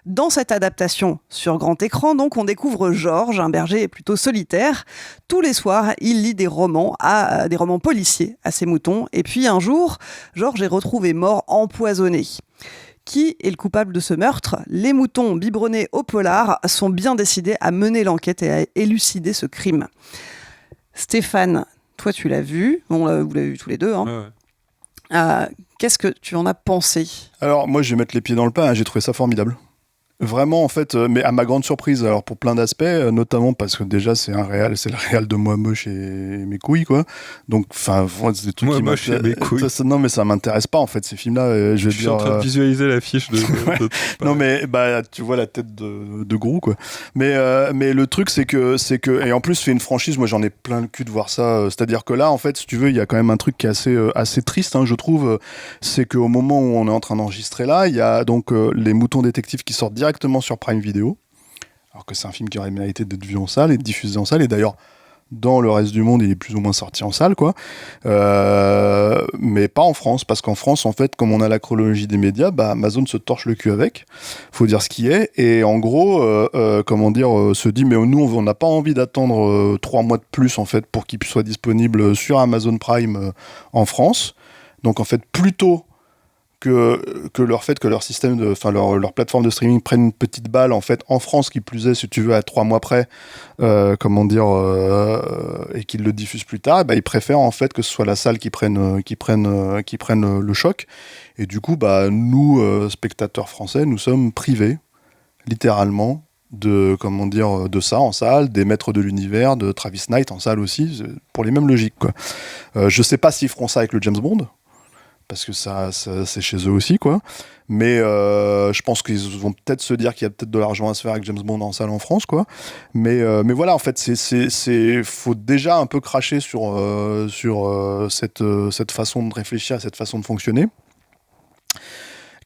Dans cette adaptation sur grand écran, donc, on découvre Georges, un berger plutôt solitaire. Tous les soirs, il lit des romans policiers à ses moutons. Et puis un jour, Georges est retrouvé mort empoisonné. Qui est le coupable de ce meurtre ? Les moutons biberonnés au polar sont bien décidés à mener l'enquête et à élucider ce crime. Stéphane, toi tu l'as vu, vous l'avez vu tous les deux, hein. Ouais. Qu'est-ce que tu en as pensé ? Alors moi je vais mettre les pieds dans le plat, hein, j'ai trouvé ça formidable. Vraiment, en fait, mais à ma grande surprise, alors pour plein d'aspects, notamment parce que déjà c'est le réal de Moi Moche et mes couilles, quoi. Donc, enfin, c'est des trucs Moi Moche et mes couilles. Non, mais ça m'intéresse pas, en fait, ces films-là. Je suis en train de visualiser l'affiche de non, mais bah, tu vois la tête de Grou, quoi. Mais le truc, c'est que, et en plus, c'est une franchise, moi j'en ai plein le cul de voir ça. C'est-à-dire que là, en fait, si tu veux, il y a quand même un truc qui est assez triste, hein, je trouve. C'est qu'au moment où on est en train d'enregistrer là, il y a donc Les Moutons Détectives qui sortent directement sur Prime Video, alors que c'est un film qui aurait mérité d'être vu en salle et diffusé en salle, et d'ailleurs dans le reste du monde il est plus ou moins sorti en salle, quoi, mais pas en France, parce qu'en France, en fait, comme on a la chronologie des médias, bah, Amazon se torche le cul avec, faut dire ce qui est, et en gros se dit mais nous on n'a pas envie d'attendre 3 mois de plus, en fait, pour qu'il soit disponible sur Amazon Prime en France. Donc en fait, plutôt que leur système leur plateforme de streaming prenne une petite balle, en fait, en France, qui plus est, si tu veux, à 3 mois près, et qu'ils le diffusent plus tard, bah, ils préfèrent, en fait, que ce soit la salle qui prenne le choc. Et du coup, bah, nous, spectateurs français, nous sommes privés, littéralement, de ça en salle, des Maîtres de l'Univers, de Travis Knight en salle aussi, pour les mêmes logiques, quoi. Je sais pas s'ils feront ça avec le James Bond, parce que ça c'est chez eux aussi, quoi. Mais je pense qu'ils vont peut-être se dire qu'il y a peut-être de l'argent à se faire avec James Bond en salle en France, quoi. Mais voilà, en fait, faut déjà un peu cracher sur cette façon de réfléchir, cette façon de fonctionner.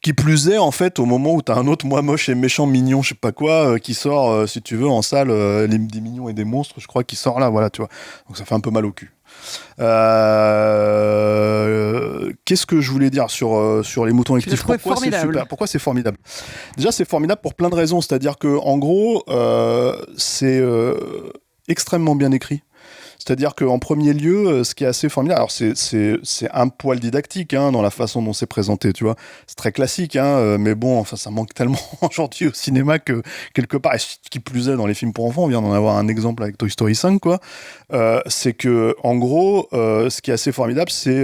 Qui plus est, en fait, au moment où t'as un autre Moi Moche et Méchant Mignon, je sais pas quoi, qui sort, si tu veux, en salle, des Mignons et des Monstres, je crois, qui sort là, voilà, tu vois. Donc ça fait un peu mal au cul. Qu'est-ce que je voulais dire sur Les Moutons Détectives ? Pourquoi c'est super ? Pourquoi c'est formidable ? Déjà, c'est formidable pour plein de raisons. C'est-à-dire que, en gros, c'est extrêmement bien écrit. C'est-à-dire qu'en premier lieu, ce qui est assez formidable, alors c'est un poil didactique, hein, dans la façon dont c'est présenté, tu vois. C'est très classique, hein, mais bon, enfin, ça manque tellement aujourd'hui au cinéma que, quelque part, et ce qui plus est dans les films pour enfants, on vient d'en avoir un exemple avec Toy Story 5, quoi, c'est que, en gros, ce qui est assez formidable, c'est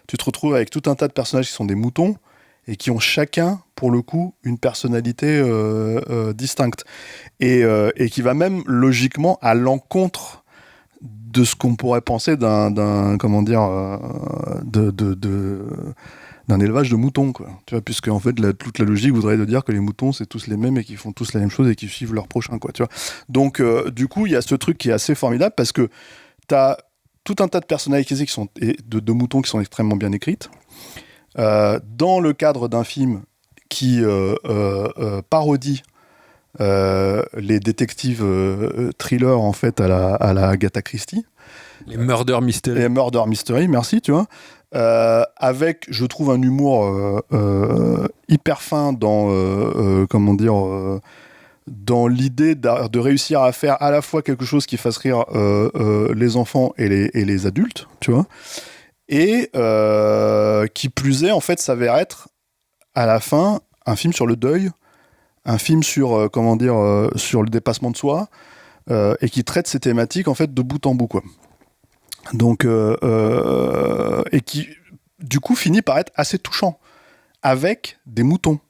tu te retrouves avec tout un tas de personnages qui sont des moutons et qui ont chacun, pour le coup, une personnalité distincte. Et qui va même, logiquement, à l'encontre de ce qu'on pourrait penser d'un élevage de moutons, quoi. Tu vois, puisque en fait toute la logique voudrait de dire que les moutons c'est tous les mêmes et qu'ils font tous la même chose et qu'ils suivent leur prochain, quoi, tu vois. Donc du coup il y a ce truc qui est assez formidable, parce que t'as tout un tas de personnalités qui sont de moutons qui sont extrêmement bien écrites, dans le cadre d'un film qui parodie les détectives thrillers en fait à la Agatha Christie. Les Murder Mystery. Les Murder Mystery, merci, tu vois. Avec, je trouve, un humour hyper fin dans, dans l'idée de réussir à faire à la fois quelque chose qui fasse rire les enfants et les adultes, tu vois, et qui plus est, en fait, s'avère être, à la fin, un film sur le deuil, un film sur, sur le dépassement de soi, et qui traite ces thématiques, en fait, de bout en bout, quoi. Donc, et qui, du coup, finit par être assez touchant, avec des moutons,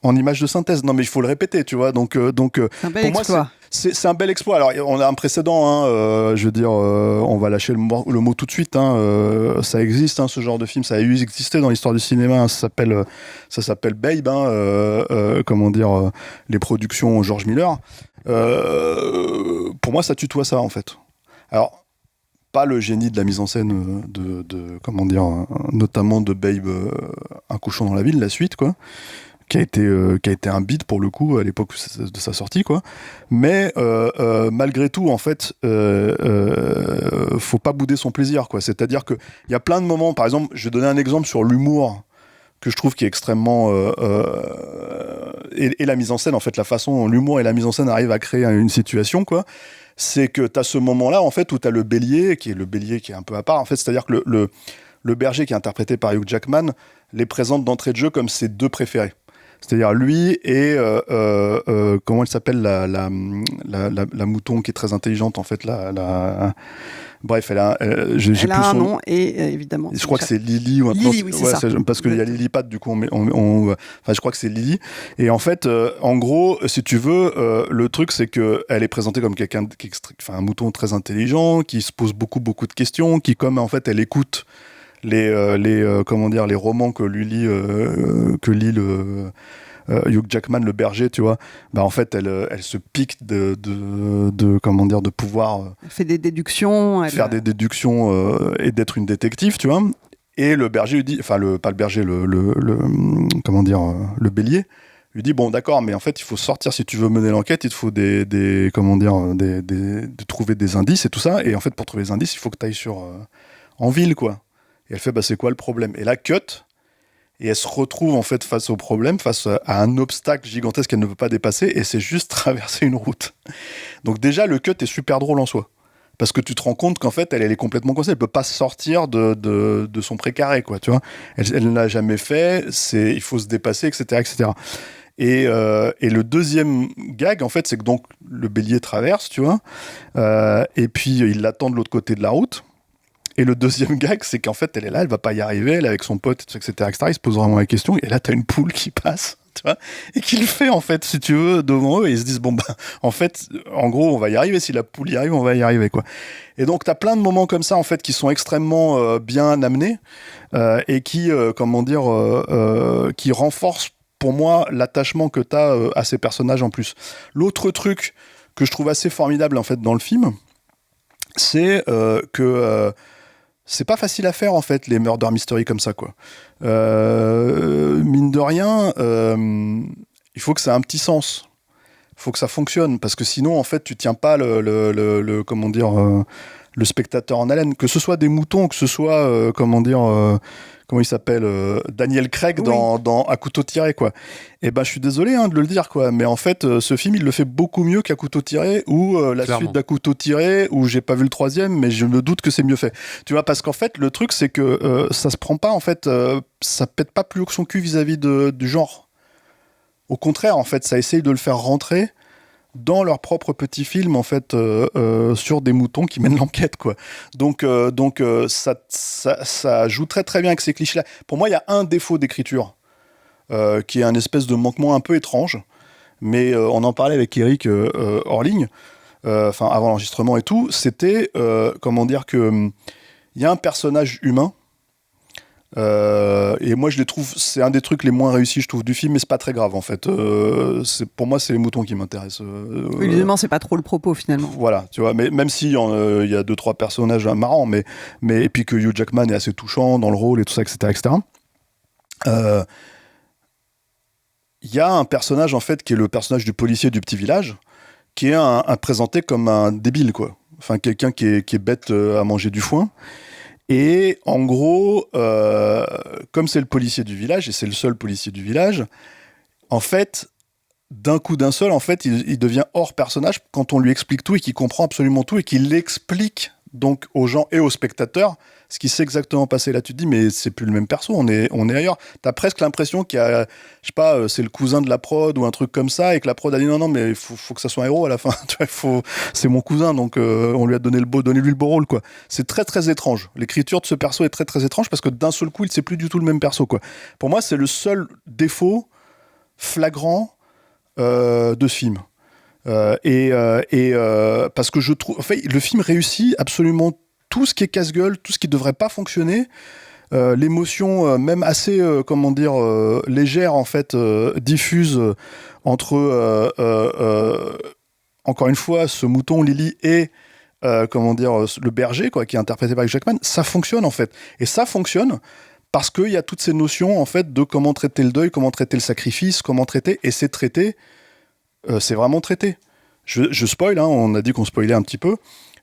en image de synthèse. Non, mais il faut le répéter, tu vois. Donc un bel pour exploit. moi, c'est un bel exploit. Alors, on a un précédent, hein, je veux dire, on va lâcher le mot tout de suite. Hein, ça existe, hein, ce genre de film. Ça a existé dans l'histoire du cinéma. Hein, ça s'appelle Babe, hein, les productions George Miller. Pour moi, ça tutoie ça, en fait. Alors, pas le génie de la mise en scène notamment de Babe, Un cochon dans la ville, la suite, quoi, qui a été un beat pour le coup à l'époque de sa sortie, quoi. Mais malgré tout, en fait, faut pas bouder son plaisir, quoi. C'est-à-dire que il y a plein de moments, par exemple, je vais donner un exemple sur l'humour que je trouve qui est extrêmement et la mise en scène, en fait, la façon dont l'humour et la mise en scène arrivent à créer une situation, quoi. C'est que tu as ce moment-là, en fait, où tu as le bélier qui est un peu à part, en fait, c'est-à-dire que le berger qui est interprété par Hugh Jackman les présente d'entrée de jeu comme ses deux préférés. C'est-à-dire lui et comment elle s'appelle la mouton qui est très intelligente, en fait, bref, elle a un nom et évidemment. Je crois que c'est Lily ou un Lily, oui, c'est ça. Parce qu'il y a Lily Pat, du coup, je crois que c'est Lily. Et en fait, en gros, si tu veux, le truc, c'est que elle est présentée comme quelqu'un un mouton très intelligent, qui se pose beaucoup de questions, qui, comme en fait, elle écoute les romans que lit Hugh Jackman, le berger, tu vois, bah en fait elle se pique de pouvoir fait des déductions, faire des déductions et d'être une détective, tu vois. Et le berger lui dit, pas le berger, le bélier lui dit, bon d'accord, mais en fait il faut sortir, si tu veux mener l'enquête, il te faut de trouver des indices et tout ça, et en fait pour trouver des indices il faut que tu ailles en ville, quoi. Et elle fait, bah c'est quoi le problème? Et là, cut, et elle se retrouve en fait face au problème, face à un obstacle gigantesque qu'elle ne peut pas dépasser, et c'est juste traverser une route. Donc déjà, le cut est super drôle en soi, parce que tu te rends compte qu'en fait, elle est complètement coincée, elle peut pas sortir de son précaré, quoi, tu vois. Elle ne l'a jamais fait, il faut se dépasser, etc., etc. Et le deuxième gag, en fait, c'est que donc le bélier traverse, tu vois, et puis il l'attend de l'autre côté de la route. Et le deuxième gag, c'est qu'en fait, elle est là, elle va pas y arriver, elle est avec son pote, etc., etc. Il se pose vraiment la question, et là, t'as une poule qui passe, tu vois, et qui le fait, en fait, si tu veux, devant eux, et ils se disent, bon, bah, en fait, en gros, on va y arriver, si la poule y arrive, on va y arriver, quoi. Et donc, t'as plein de moments comme ça, en fait, qui sont extrêmement bien amenés, et qui, qui renforcent, pour moi, l'attachement que t'as à ces personnages en plus. L'autre truc que je trouve assez formidable, en fait, dans le film, c'est que c'est pas facile à faire, en fait, les murder mystery comme ça, quoi. Mine de rien, il faut que ça ait un petit sens. Il faut que ça fonctionne, parce que sinon, en fait, tu tiens pas le spectateur en haleine. Que ce soit des moutons, que ce soit, comment il s'appelle, Daniel Craig dans À couteau tiré, quoi. Et ben, je suis désolé de le dire, quoi, mais en fait, ce film, il le fait beaucoup mieux qu'À couteau tiré, ou la Clairement. suite d'À couteau tiré, où j'ai pas vu le troisième, mais je me doute que c'est mieux fait. Tu vois, parce qu'en fait, le truc, c'est que ça se prend pas, en fait, ça pète pas plus haut que son cul vis-à-vis du genre. Au contraire, en fait, ça essaye de le faire rentrer dans leur propre petit film, en fait, sur des moutons qui mènent l'enquête, quoi. Donc ça joue très très bien avec ces clichés-là. Pour moi, il y a un défaut d'écriture qui est un espèce de manquement un peu étrange, mais on en parlait avec Eric hors ligne, avant l'enregistrement et tout. C'était que il y a un personnage humain. Et moi je les trouve, c'est un des trucs les moins réussis, je trouve, du film, mais c'est pas très grave, en fait. Pour moi, c'est les moutons qui m'intéressent. Oui, évidemment, c'est pas trop le propos, finalement. Voilà, tu vois, mais même si il y a 2-3 personnages marrants, mais et puis que Hugh Jackman est assez touchant dans le rôle et tout ça, etc., etc. Il il y a un personnage en fait qui est le personnage du policier du petit village, qui est un présenté comme un débile, quoi. Enfin, quelqu'un qui est bête à manger du foin. Et en gros, comme c'est le policier du village, et c'est le seul policier du village, en fait, d'un coup d'un seul, en fait, il devient hors personnage quand on lui explique tout et qu'il comprend absolument tout et qu'il l'explique donc aux gens et aux spectateurs ce qui s'est exactement passé. Là, tu te dis, mais c'est plus le même perso, on est ailleurs. T'as presque l'impression qu'il y a, je sais pas, c'est le cousin de la prod ou un truc comme ça, et que la prod a dit non, mais il faut que ça soit un héros à la fin. Tu vois, c'est mon cousin, donc on lui a donné lui le beau rôle, quoi. C'est très très étrange. L'écriture de ce perso est très très étrange parce que d'un seul coup, il sait plus du tout le même perso, quoi. Pour moi, c'est le seul défaut flagrant de ce film. Parce que je trouve, en fait, le film réussit absolument tout ce qui est casse-gueule, tout ce qui devrait pas fonctionner, l'émotion même assez, légère en fait, diffuse entre, encore une fois, ce mouton Lily et le berger, quoi, qui est interprété par Hugh Jackman. Ça fonctionne en fait, et ça fonctionne parce qu'il y a toutes ces notions en fait de comment traiter le deuil, comment traiter le sacrifice, comment traiter, et c'est traité. C'est vraiment traité. Je spoil, hein, on a dit qu'on spoilait un petit peu.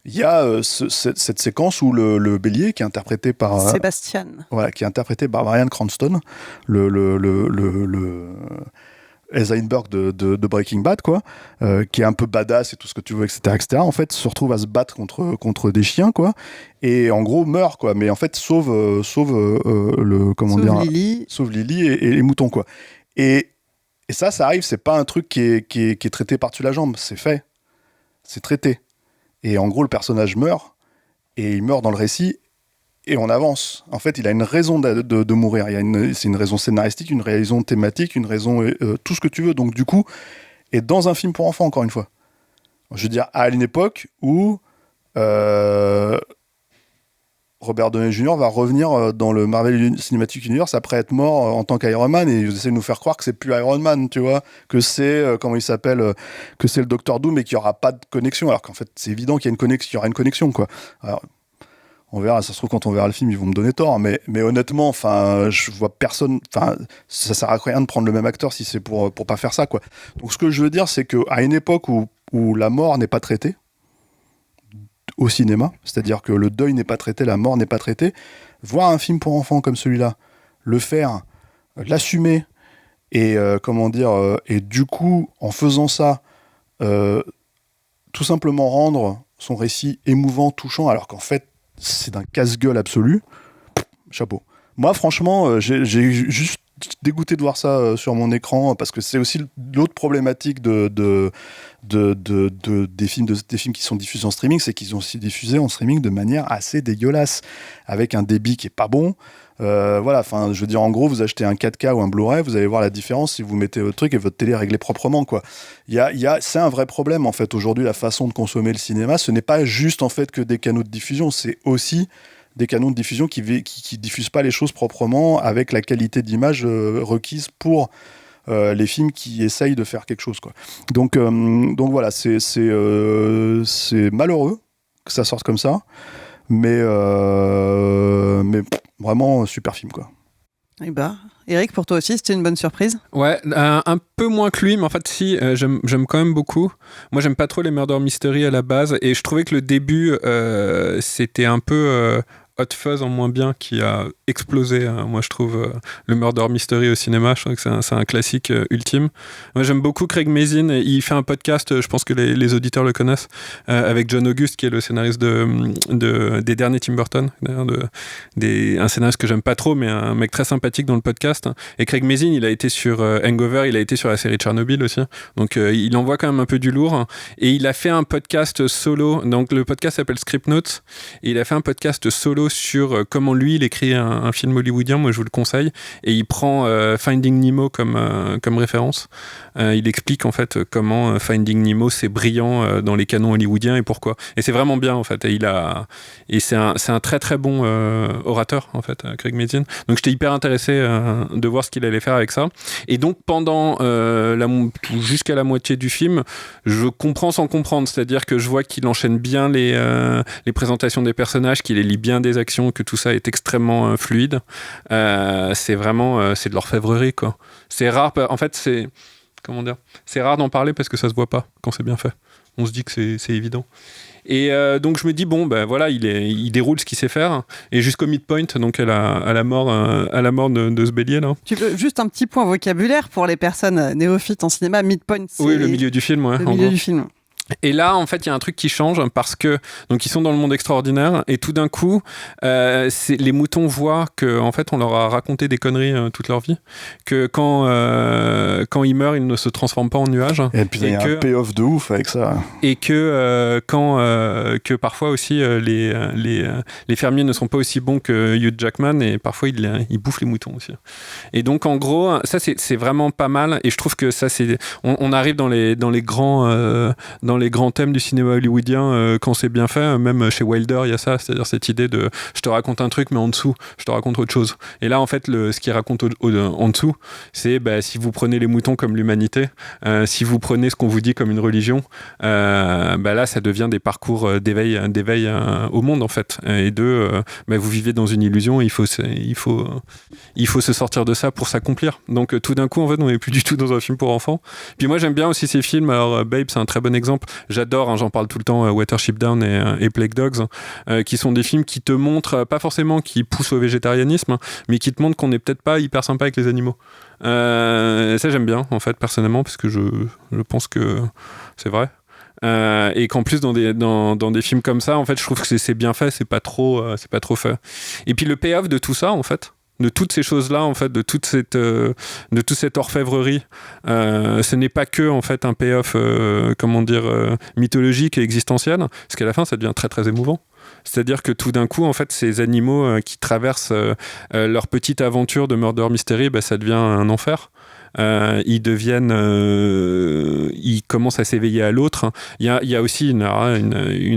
Il y a cette séquence où le bélier, qui est interprété par Sébastien. Voilà, qui est interprété par Bryan Cranston, le Heisenberg de Breaking Bad, quoi, qui est un peu badass et tout ce que tu veux, etc., etc. En fait, se retrouve à se battre contre des chiens, quoi, et en gros meurt, quoi. Mais en fait, sauve Lily et les moutons, quoi. Et ça arrive, c'est pas un truc qui est traité par-dessus la jambe, c'est fait, c'est traité. Et en gros, le personnage meurt, et il meurt dans le récit, et on avance. En fait, il a une raison de mourir. C'est une raison scénaristique, une raison thématique, une raison tout ce que tu veux. Donc du coup, et dans un film pour enfants, encore une fois. Je veux dire, à une époque où Robert Downey Jr. va revenir dans le Marvel Cinematic Universe après être mort en tant qu'Iron Man, et ils essaient de nous faire croire que c'est plus Iron Man, tu vois, que c'est, comment il s'appelle, que c'est le Docteur Doom et qu'il n'y aura pas de connexion, alors qu'en fait c'est évident qu'il y y aura une connexion, quoi. Alors, on verra, ça se trouve quand on verra le film ils vont me donner tort, mais honnêtement, enfin, je vois personne, enfin, ça sert à rien de prendre le même acteur si c'est pour pas faire ça, quoi. Donc ce que je veux dire, c'est qu'à une époque où la mort n'est pas traitée au cinéma, c'est-à-dire que le deuil n'est pas traité, la mort n'est pas traitée, voir un film pour enfants comme celui-là, le faire, l'assumer, et et du coup, en faisant ça, tout simplement rendre son récit émouvant, touchant, alors qu'en fait, c'est d'un casse-gueule absolu, chapeau. Moi, franchement, j'ai juste dégoûté de voir ça sur mon écran, parce que c'est aussi l'autre problématique des films qui sont diffusés en streaming, c'est qu'ils sont aussi diffusés en streaming de manière assez dégueulasse, avec un débit qui est pas bon. Voilà, enfin, je veux dire, en gros, vous achetez un 4K ou un Blu-ray, vous allez voir la différence si vous mettez votre truc et votre télé est réglée proprement, quoi. C'est un vrai problème, en fait, aujourd'hui, la façon de consommer le cinéma. Ce n'est pas juste, en fait, que des canaux de diffusion, c'est aussi des canaux de diffusion qui diffusent pas les choses proprement avec la qualité d'image requise pour les films qui essayent de faire quelque chose, quoi. Donc voilà, c'est malheureux que ça sorte comme ça, mais vraiment super film, quoi. Et Eric, pour toi aussi, c'était une bonne surprise? Ouais, un peu moins que lui, mais en fait, si, j'aime quand même beaucoup. Moi, j'aime pas trop les murder mystery à la base, et je trouvais que le début, c'était un peu Hot Fuzz en moins bien qui a explosé, moi je trouve, le murder mystery au cinéma. Je trouve que c'est un classique ultime. Moi j'aime beaucoup Craig Mazin, il fait un podcast, je pense que les auditeurs le connaissent, avec John August qui est le scénariste des derniers Tim Burton, un scénariste que j'aime pas trop, mais un mec très sympathique dans le podcast. Et Craig Mazin, il a été sur Hangover, il a été sur la série Tchernobyl aussi, donc il envoie quand même un peu du lourd, et il a fait un podcast solo, donc le podcast s'appelle Script Notes, et il a fait un podcast solo sur comment lui il écrit un film hollywoodien. Moi je vous le conseille, et il prend Finding Nemo comme référence. Il explique en fait comment Finding Nemo c'est brillant dans les canons hollywoodiens et pourquoi, et c'est vraiment bien en fait, et c'est un très très bon orateur en fait, Craig Mazin. Donc j'étais hyper intéressé de voir ce qu'il allait faire avec ça, et donc pendant jusqu'à la moitié du film je comprends sans comprendre, c'est-à-dire que je vois qu'il enchaîne bien les présentations des personnages, qu'il les lit bien des les actions, que tout ça est extrêmement fluide. C'est vraiment c'est de l'orfèvrerie, quoi. C'est rare, en fait, c'est rare d'en parler parce que ça se voit pas quand c'est bien fait. On se dit que c'est évident. Et donc je me dis bon ben voilà, il déroule ce qu'il sait faire, et jusqu'au midpoint, donc à la mort de ce bélier là. Tu veux juste un petit point vocabulaire pour les personnes néophytes en cinéma. Midpoint, c'est oui, le milieu du film, ouais, le milieu du film. Et là, en fait, il y a un truc qui change parce que donc ils sont dans le monde extraordinaire et tout d'un coup, les moutons voient que en fait, on leur a raconté des conneries toute leur vie, que quand ils meurent, ils ne se transforment pas en nuages. Et puis il y a un payoff de ouf avec ça. Et que que parfois aussi les fermiers ne sont pas aussi bons que Hugh Jackman et parfois ils bouffent les moutons aussi. Et donc en gros, ça c'est vraiment pas mal et je trouve que ça c'est on arrive dans les grands thèmes du cinéma hollywoodien quand c'est bien fait, même chez Wilder il y a ça, c'est-à-dire cette idée de je te raconte un truc mais en dessous je te raconte autre chose. Et là en fait ce qu'il raconte en dessous, c'est si vous prenez les moutons comme l'humanité, si vous prenez ce qu'on vous dit comme une religion, là ça devient des parcours d'éveil au monde en fait, et vous vivez dans une illusion et il faut se sortir de ça pour s'accomplir. Donc tout d'un coup en fait on n'est plus du tout dans un film pour enfants. Puis moi j'aime bien aussi ces films, alors Babe c'est un très bon exemple. J'adore, j'en parle tout le temps, Watership Down et Plague Dogs, qui sont des films qui te montrent, pas forcément qui poussent au végétarianisme, mais qui te montrent qu'on n'est peut-être pas hyper sympa avec les animaux. Ça j'aime bien, en fait, personnellement, parce que je pense que c'est vrai. Et qu'en plus dans des films comme ça, en fait, je trouve que c'est bien fait, c'est pas trop fait. Et puis le payoff de tout ça, en fait, de toutes ces choses-là, en fait, de toute cette orfèvrerie, ce n'est pas que en fait un payoff, mythologique et existentiel, parce qu'à la fin, ça devient très très émouvant. C'est-à-dire que tout d'un coup, en fait, ces animaux qui traversent leur petite aventure de murder mystery, ça devient un enfer. Ils commencent à s'éveiller à l'autre. Il y a aussi une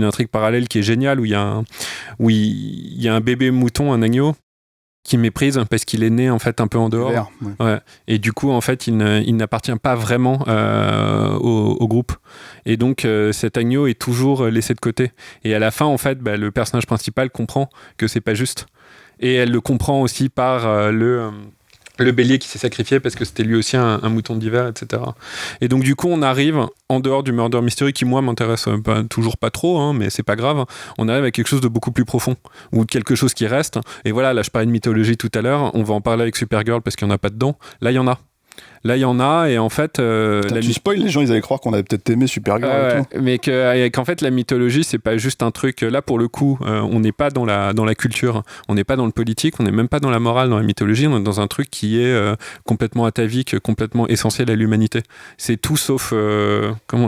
intrigue parallèle qui est géniale où il y a un bébé mouton, un agneau, qui méprise parce qu'il est né en fait un peu en dehors. Ouais. Et du coup en fait il n'appartient pas vraiment au groupe, et donc cet agneau est toujours laissé de côté, et à la fin en fait le personnage principal comprend que c'est pas juste, et elle le comprend aussi par le bélier qui s'est sacrifié parce que c'était lui aussi un mouton d'hiver, etc. Et donc du coup on arrive en dehors du murder mystery qui moi m'intéresse toujours pas trop, mais c'est pas grave, on arrive à quelque chose de beaucoup plus profond, ou quelque chose qui reste. Et voilà, là je parlais de mythologie tout à l'heure, on va en parler avec Supergirl parce qu'il n'y en a pas dedans. Là il y en a, et en fait... tu spoil, les gens ils allaient croire qu'on avait peut-être aimé Supergirl et tout. Mais qu'en fait la mythologie c'est pas juste un truc, là pour le coup on n'est pas dans la culture, on n'est pas dans le politique, on n'est même pas dans la morale dans la mythologie, on est dans un truc qui est complètement atavique, complètement essentiel à l'humanité. C'est tout sauf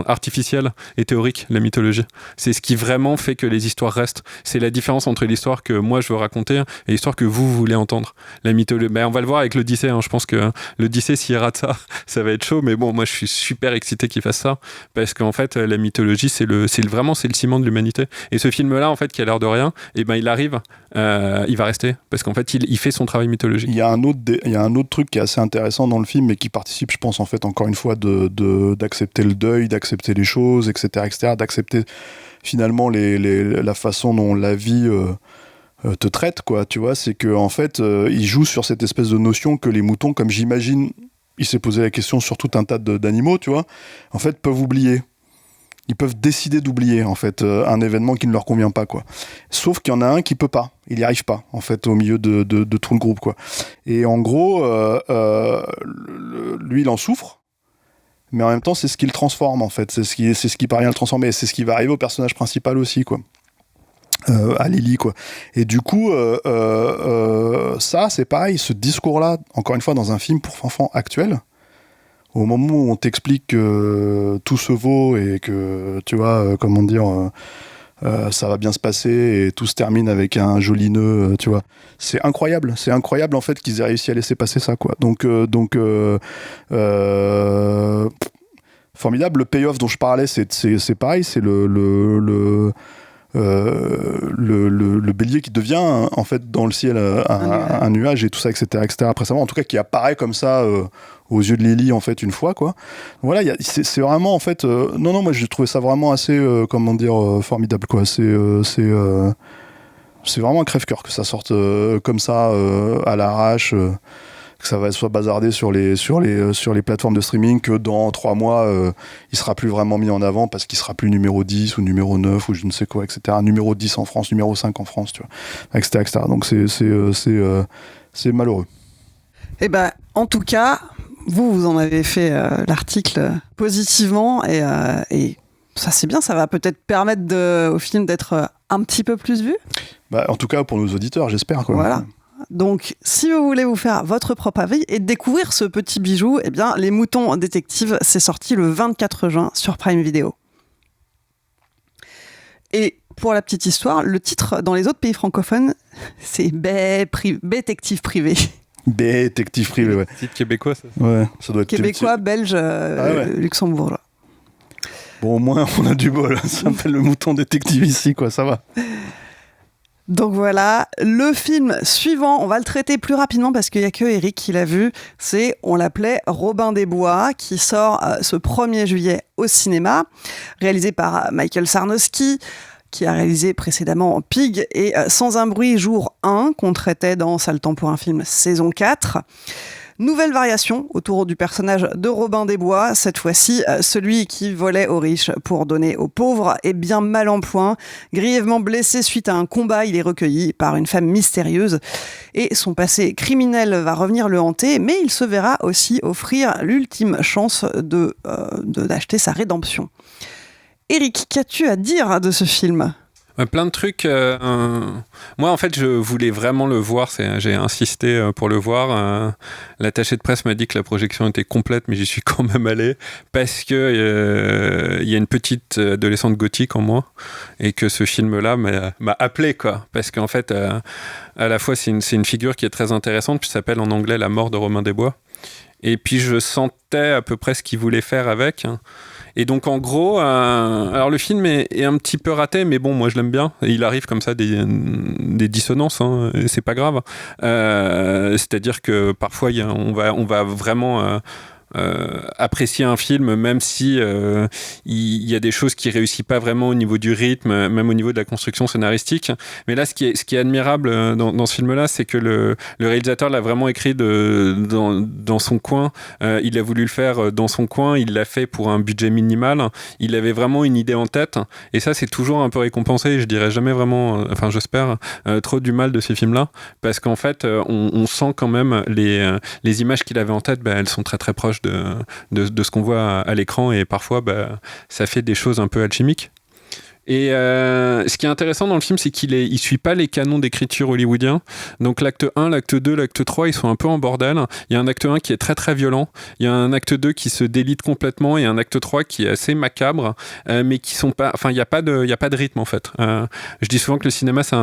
artificiel et théorique, la mythologie. C'est ce qui vraiment fait que les histoires restent. C'est la différence entre l'histoire que moi je veux raconter et l'histoire que vous voulez entendre. La mythologie, on va le voir avec l'Odyssée, je pense que l'Odyssée s'il rate ça va être chaud, mais bon, moi je suis super excité qu'il fasse ça, parce qu'en fait la mythologie c'est le ciment de l'humanité, et ce film là en fait qui a l'air de rien, et il arrive, il va rester, parce qu'en fait il fait son travail mythologique. Il y a un autre truc qui est assez intéressant dans le film et qui participe, je pense, en fait, encore une fois d'accepter le deuil, d'accepter les choses, etc., d'accepter finalement la façon dont la vie te traite, quoi, tu vois. C'est que en fait il joue sur cette espèce de notion que les moutons, comme j'imagine il s'est posé la question sur tout un tas d'animaux, tu vois, en fait, peuvent oublier. Ils peuvent décider d'oublier, en fait, un événement qui ne leur convient pas, quoi. Sauf qu'il y en a un qui peut pas. Il n'y arrive pas, en fait, au milieu de tout le groupe, quoi. Et en gros, lui, il en souffre, mais en même temps, c'est ce qui le transforme, en fait. C'est ce qui parvient à le transformer. Et c'est ce qui va arriver au personnage principal aussi, quoi. À Lily, quoi. Et du coup ça c'est pareil, ce discours là, encore une fois, dans un film pour enfants actuel, au moment où on t'explique que tout se vaut et que tu vois ça va bien se passer et tout se termine avec un joli nœud, tu vois, c'est incroyable en fait qu'ils aient réussi à laisser passer ça, quoi. Donc formidable. Le payoff dont je parlais, c'est pareil, c'est le bélier qui devient en fait dans le ciel un nuage et tout ça, etc. Après ça, en tout cas, qui apparaît comme ça aux yeux de Lily, en fait, une fois, quoi. Voilà, c'est vraiment, en fait, moi j'ai trouvé ça vraiment assez formidable, quoi. c'est vraiment un crève-cœur que ça sorte comme ça à l'arrache, que ça soit bazardé sur les plateformes de streaming, que dans 3 mois il sera plus vraiment mis en avant parce qu'il sera plus numéro 10 ou numéro 9 ou je ne sais quoi, etc. Numéro 10 en France, numéro 5 en France, tu vois, etc. Donc c'est malheureux. Eh ben, en tout cas, vous en avez fait l'article positivement et ça c'est bien, ça va peut-être permettre au film d'être un petit peu plus vu. Bah, en tout cas pour nos auditeurs, j'espère, quoi. Voilà. Donc, si vous voulez vous faire votre propre avis et découvrir ce petit bijou, eh bien, Les Moutons Détectives, c'est sorti le 24 juin sur Prime Video. Et pour la petite histoire, le titre dans les autres pays francophones, c'est Détective Privé. Détective Privé, ouais. Titre québécois, ça. Ouais, ça doit être Québécois, belge, luxembourgeois. Bon, au moins, on a du bol. Ça s'appelle Le Mouton Détective ici, quoi, ça va. Donc voilà, le film suivant, on va le traiter plus rapidement parce qu'il n'y a que Eric qui l'a vu, on l'appelait Robin des Bois, qui sort ce 1er juillet au cinéma, réalisé par Michael Sarnowski, qui a réalisé précédemment Pig et Sans un bruit jour 1, qu'on traitait dans Ça le temps pour un film saison 4. Nouvelle variation autour du personnage de Robin des Bois, cette fois-ci celui qui volait aux riches pour donner aux pauvres est bien mal en point. Grièvement blessé suite à un combat, il est recueilli par une femme mystérieuse et son passé criminel va revenir le hanter, mais il se verra aussi offrir l'ultime chance d'acheter sa rédemption. Eric, qu'as-tu à dire de ce film ? Plein de trucs. Moi, en fait, je voulais vraiment le voir. J'ai insisté pour le voir. L'attaché de presse m'a dit que la projection était complète, mais j'y suis quand même allé parce que y a une petite adolescente gothique en moi et que ce film-là m'a appelé, quoi. Parce qu'en fait, à la fois, c'est une figure qui est très intéressante, puis ça s'appelle en anglais La mort de Robin des Bois. Et puis, je sentais à peu près ce qu'il voulait faire avec. Et donc en gros, alors le film est un petit peu raté, mais bon, moi je l'aime bien. Il arrive comme ça des dissonances, hein, et c'est pas grave. C'est-à-dire que parfois on va vraiment apprécier un film même si il y a des choses qui réussissent pas vraiment au niveau du rythme, même au niveau de la construction scénaristique. Mais là, ce qui est admirable dans ce film-là, c'est que le réalisateur l'a vraiment écrit dans son coin. Il a voulu le faire dans son coin. Il l'a fait pour un budget minimal. Il avait vraiment une idée en tête. Et ça, c'est toujours un peu récompensé. Je dirais jamais vraiment, enfin, j'espère, trop du mal de ces films-là, parce qu'en fait, on sent quand même les images qu'il avait en tête. Elles sont très très proches de ce qu'on voit à l'écran, et parfois ça fait des choses un peu alchimiques. Et ce qui est intéressant dans le film, c'est il suit pas les canons d'écriture hollywoodiens. Donc l'acte 1, l'acte 2, l'acte 3, ils sont un peu en bordel. Il y a un acte 1 qui est très très violent. Il y a un acte 2 qui se délite complètement et un acte 3 qui est assez macabre, mais qui sont pas... Enfin, il y a pas de rythme, en fait. Je dis souvent que le cinéma, c'est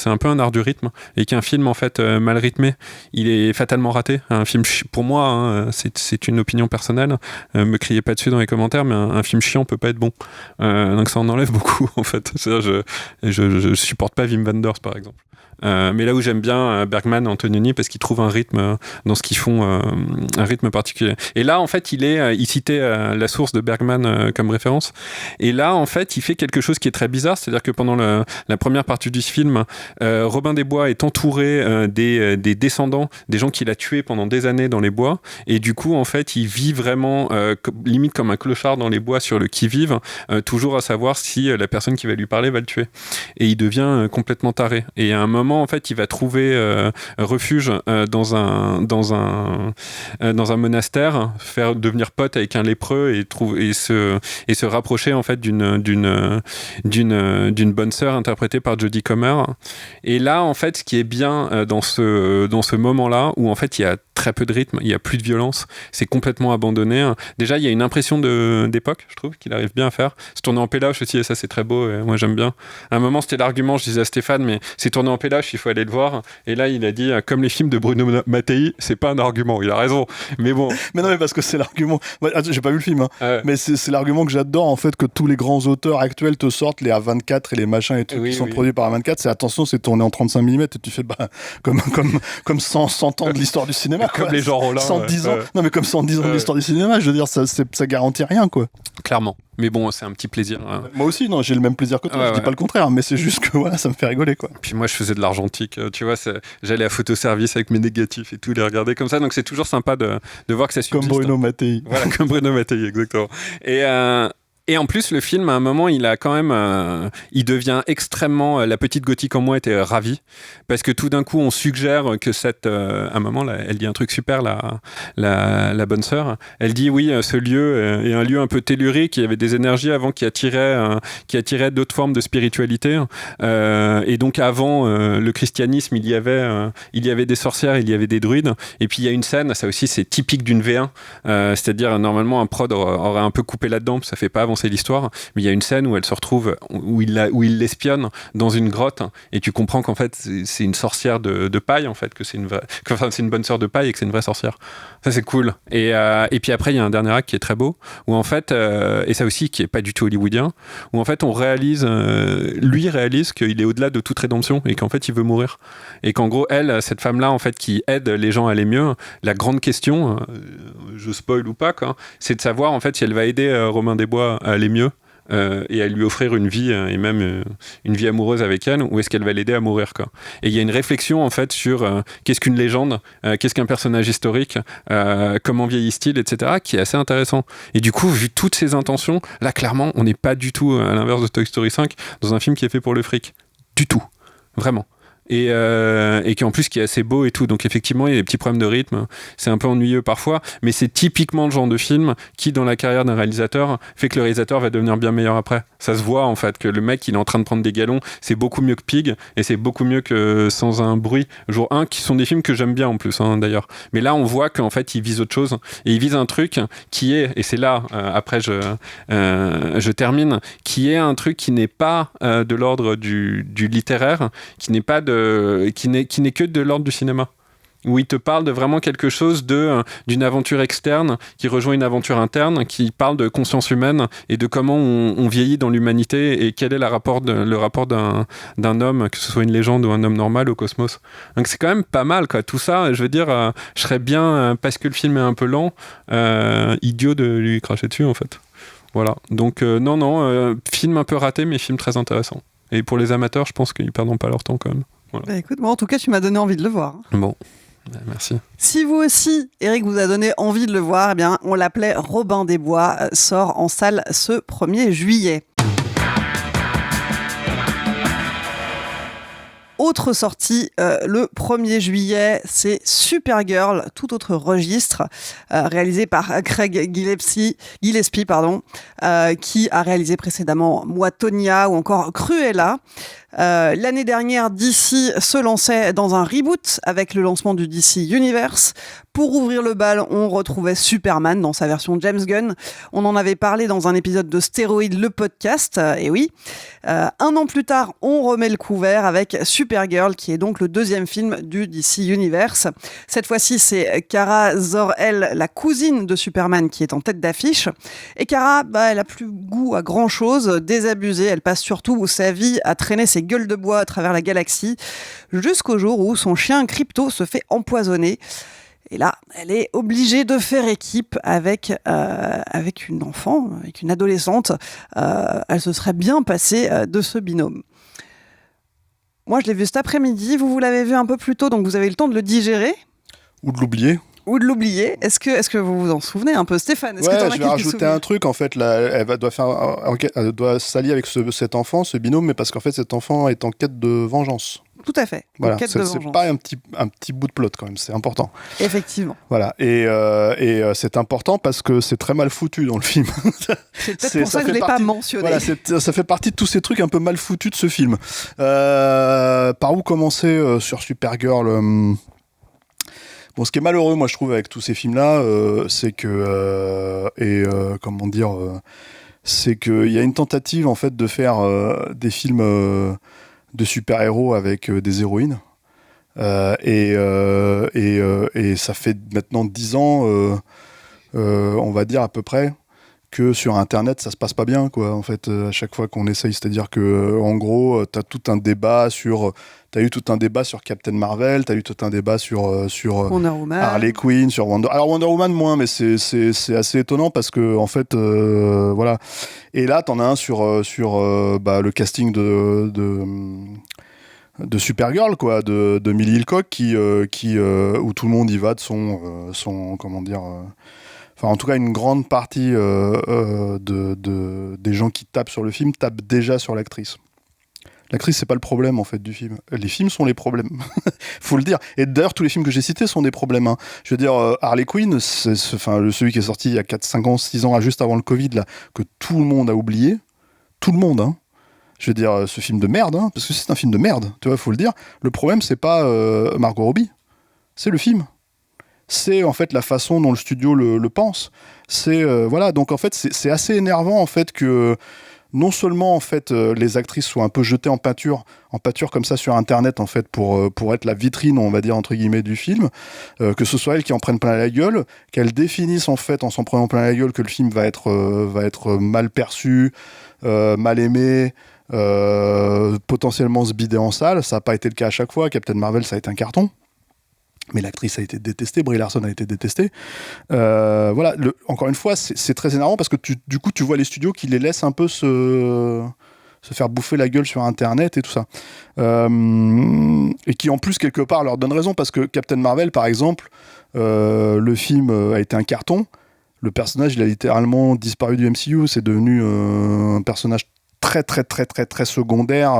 un peu un art du rythme, et qu'un film, en fait, mal rythmé, il est fatalement raté. Un film, pour moi, hein, c'est une opinion personnelle. Me criez pas dessus dans les commentaires, mais un film chiant peut pas être bon. Donc ça en enlève beaucoup. En fait, je supporte pas Wim Wenders par exemple. Mais là où j'aime bien Bergman et Antonioni, parce qu'ils trouvent un rythme dans ce qu'ils font, un rythme particulier. Et là, en fait, il citait la source de Bergman comme référence. Et là, en fait, il fait quelque chose qui est très bizarre, c'est-à-dire que pendant la première partie du film, Robin des Bois est entouré des descendants, des gens qu'il a tués pendant des années dans les bois. Et du coup, en fait, il vit vraiment limite comme un clochard dans les bois sur le qui-vive, toujours à savoir si la personne qui va lui parler va le tuer. Et il devient complètement taré. Et à un moment, en fait, il va trouver refuge dans un monastère, devenir pote avec un lépreux et se rapprocher en fait d'une bonne sœur interprétée par Jodie Comer. Et là, en fait, ce qui est bien dans ce moment-là, où en fait il y a très peu de rythme, il y a plus de violence, c'est complètement abandonné. Déjà, il y a une impression d'époque, je trouve, qu'il arrive bien à faire. C'est tourné en pélache aussi, et ça c'est très beau, et moi j'aime bien. À un moment, c'était l'argument, je disais à Stéphane, mais c'est tourné en pélache, il faut aller le voir. Et là, il a dit, comme les films de Bruno Mattei, c'est pas un argument. Il a raison. Mais bon. Mais non, mais parce que c'est l'argument. J'ai pas vu le film, hein. Mais c'est l'argument que j'adore, en fait, que tous les grands auteurs actuels te sortent, les A24 et les machins et tout, qui sont produits par A24. C'est attention, c'est tourné en 35 mm, et tu fais comme 100 ans de l'histoire du cinéma. Comme les Jean Rollin. 110 ans. Non, mais comme 110 ans de l'histoire du cinéma, je veux dire, ça garantit rien, quoi. Clairement. Mais bon, c'est un petit plaisir. Hein. Moi aussi, non, j'ai le même plaisir que toi. Je dis pas le contraire, mais c'est juste que voilà, ça me fait rigoler, quoi. Puis moi, je faisais de l'argentique. Tu vois, j'allais à photoservice avec mes négatifs et tout, les regarder comme ça. Donc c'est toujours sympa de voir que ça subsiste. Comme Bruno Mattei. Voilà, comme Bruno Mattei, exactement. Et en plus, le film, à un moment, il a quand même, il devient extrêmement. La petite gothique en moi était ravie parce que tout d'un coup, on suggère que à un moment, là, elle dit un truc super, la bonne sœur. Elle dit oui, ce lieu est un lieu un peu tellurique. Il y avait des énergies avant qui attiraient d'autres formes de spiritualité. Et donc avant le christianisme, il y avait des sorcières, il y avait des druides. Et puis il y a une scène, ça aussi, c'est typique d'une V1, c'est-à-dire normalement un prod aurait un peu coupé là-dedans, ça fait pas avancer l'histoire, mais il y a une scène où elle se retrouve, où il l'espionne dans une grotte, et tu comprends qu'en fait c'est une sorcière de paille, en fait, que c'est une bonne sœur de paille et que c'est une vraie sorcière. Ça c'est cool. Et puis après il y a un dernier acte qui est très beau, où en fait, et ça aussi qui est pas du tout hollywoodien, où en fait on réalise qu'il est au-delà de toute rédemption et qu'en fait il veut mourir. Et qu'en gros, cette femme-là, en fait, qui aide les gens à aller mieux, la grande question, je spoil ou pas, quoi, c'est de savoir en fait si elle va aider Robin des Bois à aller mieux et à lui offrir une vie et même une vie amoureuse avec elle, ou est-ce qu'elle va l'aider à mourir, quoi. Et il y a une réflexion en fait sur qu'est-ce qu'une légende, qu'est-ce qu'un personnage historique, comment vieillissent-ils, etc., qui est assez intéressant. Et du coup, vu toutes ces intentions, là clairement on n'est pas du tout à l'inverse de Toy Story 5 dans un film qui est fait pour le fric, du tout, vraiment. Et qui en plus qui est assez beau et tout, donc effectivement il y a des petits problèmes de rythme, c'est un peu ennuyeux parfois, mais c'est typiquement le genre de film qui, dans la carrière d'un réalisateur, fait que le réalisateur va devenir bien meilleur après. Ça se voit en fait que le mec il est en train de prendre des galons, c'est beaucoup mieux que Pig, et c'est beaucoup mieux que Sans un bruit, Jour 1, qui sont des films que j'aime bien en plus, hein, d'ailleurs. Mais là on voit qu'en fait il vise autre chose, et il vise un truc qui est, et c'est là après je termine, qui est un truc qui n'est pas de l'ordre du littéraire, qui n'est pas qui n'est que de l'ordre du cinéma, où il te parle de vraiment quelque chose d'une aventure externe qui rejoint une aventure interne, qui parle de conscience humaine et de comment on vieillit dans l'humanité et quel est le rapport d'un homme, que ce soit une légende ou un homme normal, au cosmos. Donc c'est quand même pas mal, quoi. Tout ça, je veux dire, je serais bien, parce que le film est un peu lent, idiot de lui cracher dessus, en fait. Voilà. Donc non, film un peu raté, mais film très intéressant. Et pour les amateurs, je pense qu'ils ne perdront pas leur temps, quand même. Voilà. Bah écoute, moi en tout cas, tu m'as donné envie de le voir. Bon, merci. Si vous aussi, Eric, vous a donné envie de le voir, eh bien, on l'appelait Robin des Bois, sort en salle ce 1er juillet. Autre sortie, le 1er juillet, c'est Supergirl, tout autre registre, réalisé par Craig Gillespie, qui a réalisé précédemment Moi, Tonya ou encore Cruella. L'année dernière, DC se lançait dans un reboot avec le lancement du DC Universe. Pour ouvrir le bal, on retrouvait Superman dans sa version James Gunn. On en avait parlé dans un épisode de Stéroïde, le podcast, et oui. Un an plus tard, on remet le couvert avec Supergirl, qui est donc le deuxième film du DC Universe. Cette fois-ci, c'est Kara Zor-El, la cousine de Superman, qui est en tête d'affiche. Et Kara, elle a plus goût à grand-chose, désabusée. Elle passe surtout sa vie à traîner ses gueules de bois à travers la galaxie, jusqu'au jour où son chien Crypto se fait empoisonner. Et là, elle est obligée de faire équipe avec une enfant, avec une adolescente. Elle se serait bien passée de ce binôme. Moi, je l'ai vu cet après-midi. Vous l'avez vu un peu plus tôt, donc vous avez eu le temps de le digérer. Ou de l'oublier. Est-ce que vous vous en souvenez un peu, Stéphane? Je vais rajouter un truc, en fait. Là, elle doit s'allier avec cet enfant, ce binôme, mais parce qu'en fait, cet enfant est en quête de vengeance. Tout à fait. Voilà, c'est pas un petit bout de plot quand même, c'est important. Effectivement. Voilà, et c'est important parce que c'est très mal foutu dans le film. C'est peut-être pour ça que je l'ai pas mentionné. Voilà, ça fait partie de tous ces trucs un peu mal foutus de ce film. Par où commencer sur Supergirl? Bon, ce qui est malheureux, moi, je trouve, avec tous ces films-là, c'est que c'est qu'il y a une tentative en fait de faire des films de super-héros avec des héroïnes, et ça fait maintenant 10 ans, on va dire à peu près, que sur Internet, ça se passe pas bien, quoi, en fait, à chaque fois qu'on essaye. C'est-à-dire que, en gros, t'as eu tout un débat sur Captain Marvel, t'as eu tout un débat sur Wonder Woman. Harley Quinn, sur Wonder Woman moins, mais c'est assez étonnant parce que, en fait, voilà. Et là, t'en as un sur le casting de Supergirl, quoi, de Millie Hilcock, où tout le monde y va de son comment dire. Enfin, en tout cas, une grande partie des gens qui tapent sur le film tapent déjà sur l'actrice. L'actrice, c'est pas le problème, en fait, du film. Les films sont les problèmes. Faut le dire. Et d'ailleurs, tous les films que j'ai cités sont des problèmes. Hein. Je veux dire, Harley Quinn, celui qui est sorti il y a 4, 5 ans, 6 ans, juste avant le Covid, là, que tout le monde a oublié. Tout le monde, hein. Je veux dire, ce film de merde, hein, parce que c'est un film de merde, tu vois, faut le dire. Le problème, c'est pas Margot Robbie. C'est le film. C'est en fait la façon dont le studio le pense. C'est voilà, donc en fait c'est assez énervant en fait que non seulement en fait les actrices soient un peu jetées en pâture comme ça sur Internet en fait pour être la vitrine, on va dire entre guillemets, du film, que ce soit elles qui en prennent plein la gueule, qu'elles définissent en fait en s'en prenant plein la gueule que le film va être mal perçu, mal aimé. Potentiellement se bider en salle, ça n'a pas été le cas à chaque fois. Captain Marvel, ça a été un carton. Mais l'actrice a été détestée, Brie Larson a été détestée. Voilà, encore une fois, c'est très énervant parce que du coup, tu vois les studios qui les laissent un peu se faire bouffer la gueule sur Internet et tout ça. Et qui, en plus, quelque part, leur donne raison parce que Captain Marvel, par exemple, le film a été un carton. Le personnage, il a littéralement disparu du MCU. C'est devenu un personnage très très très très très secondaire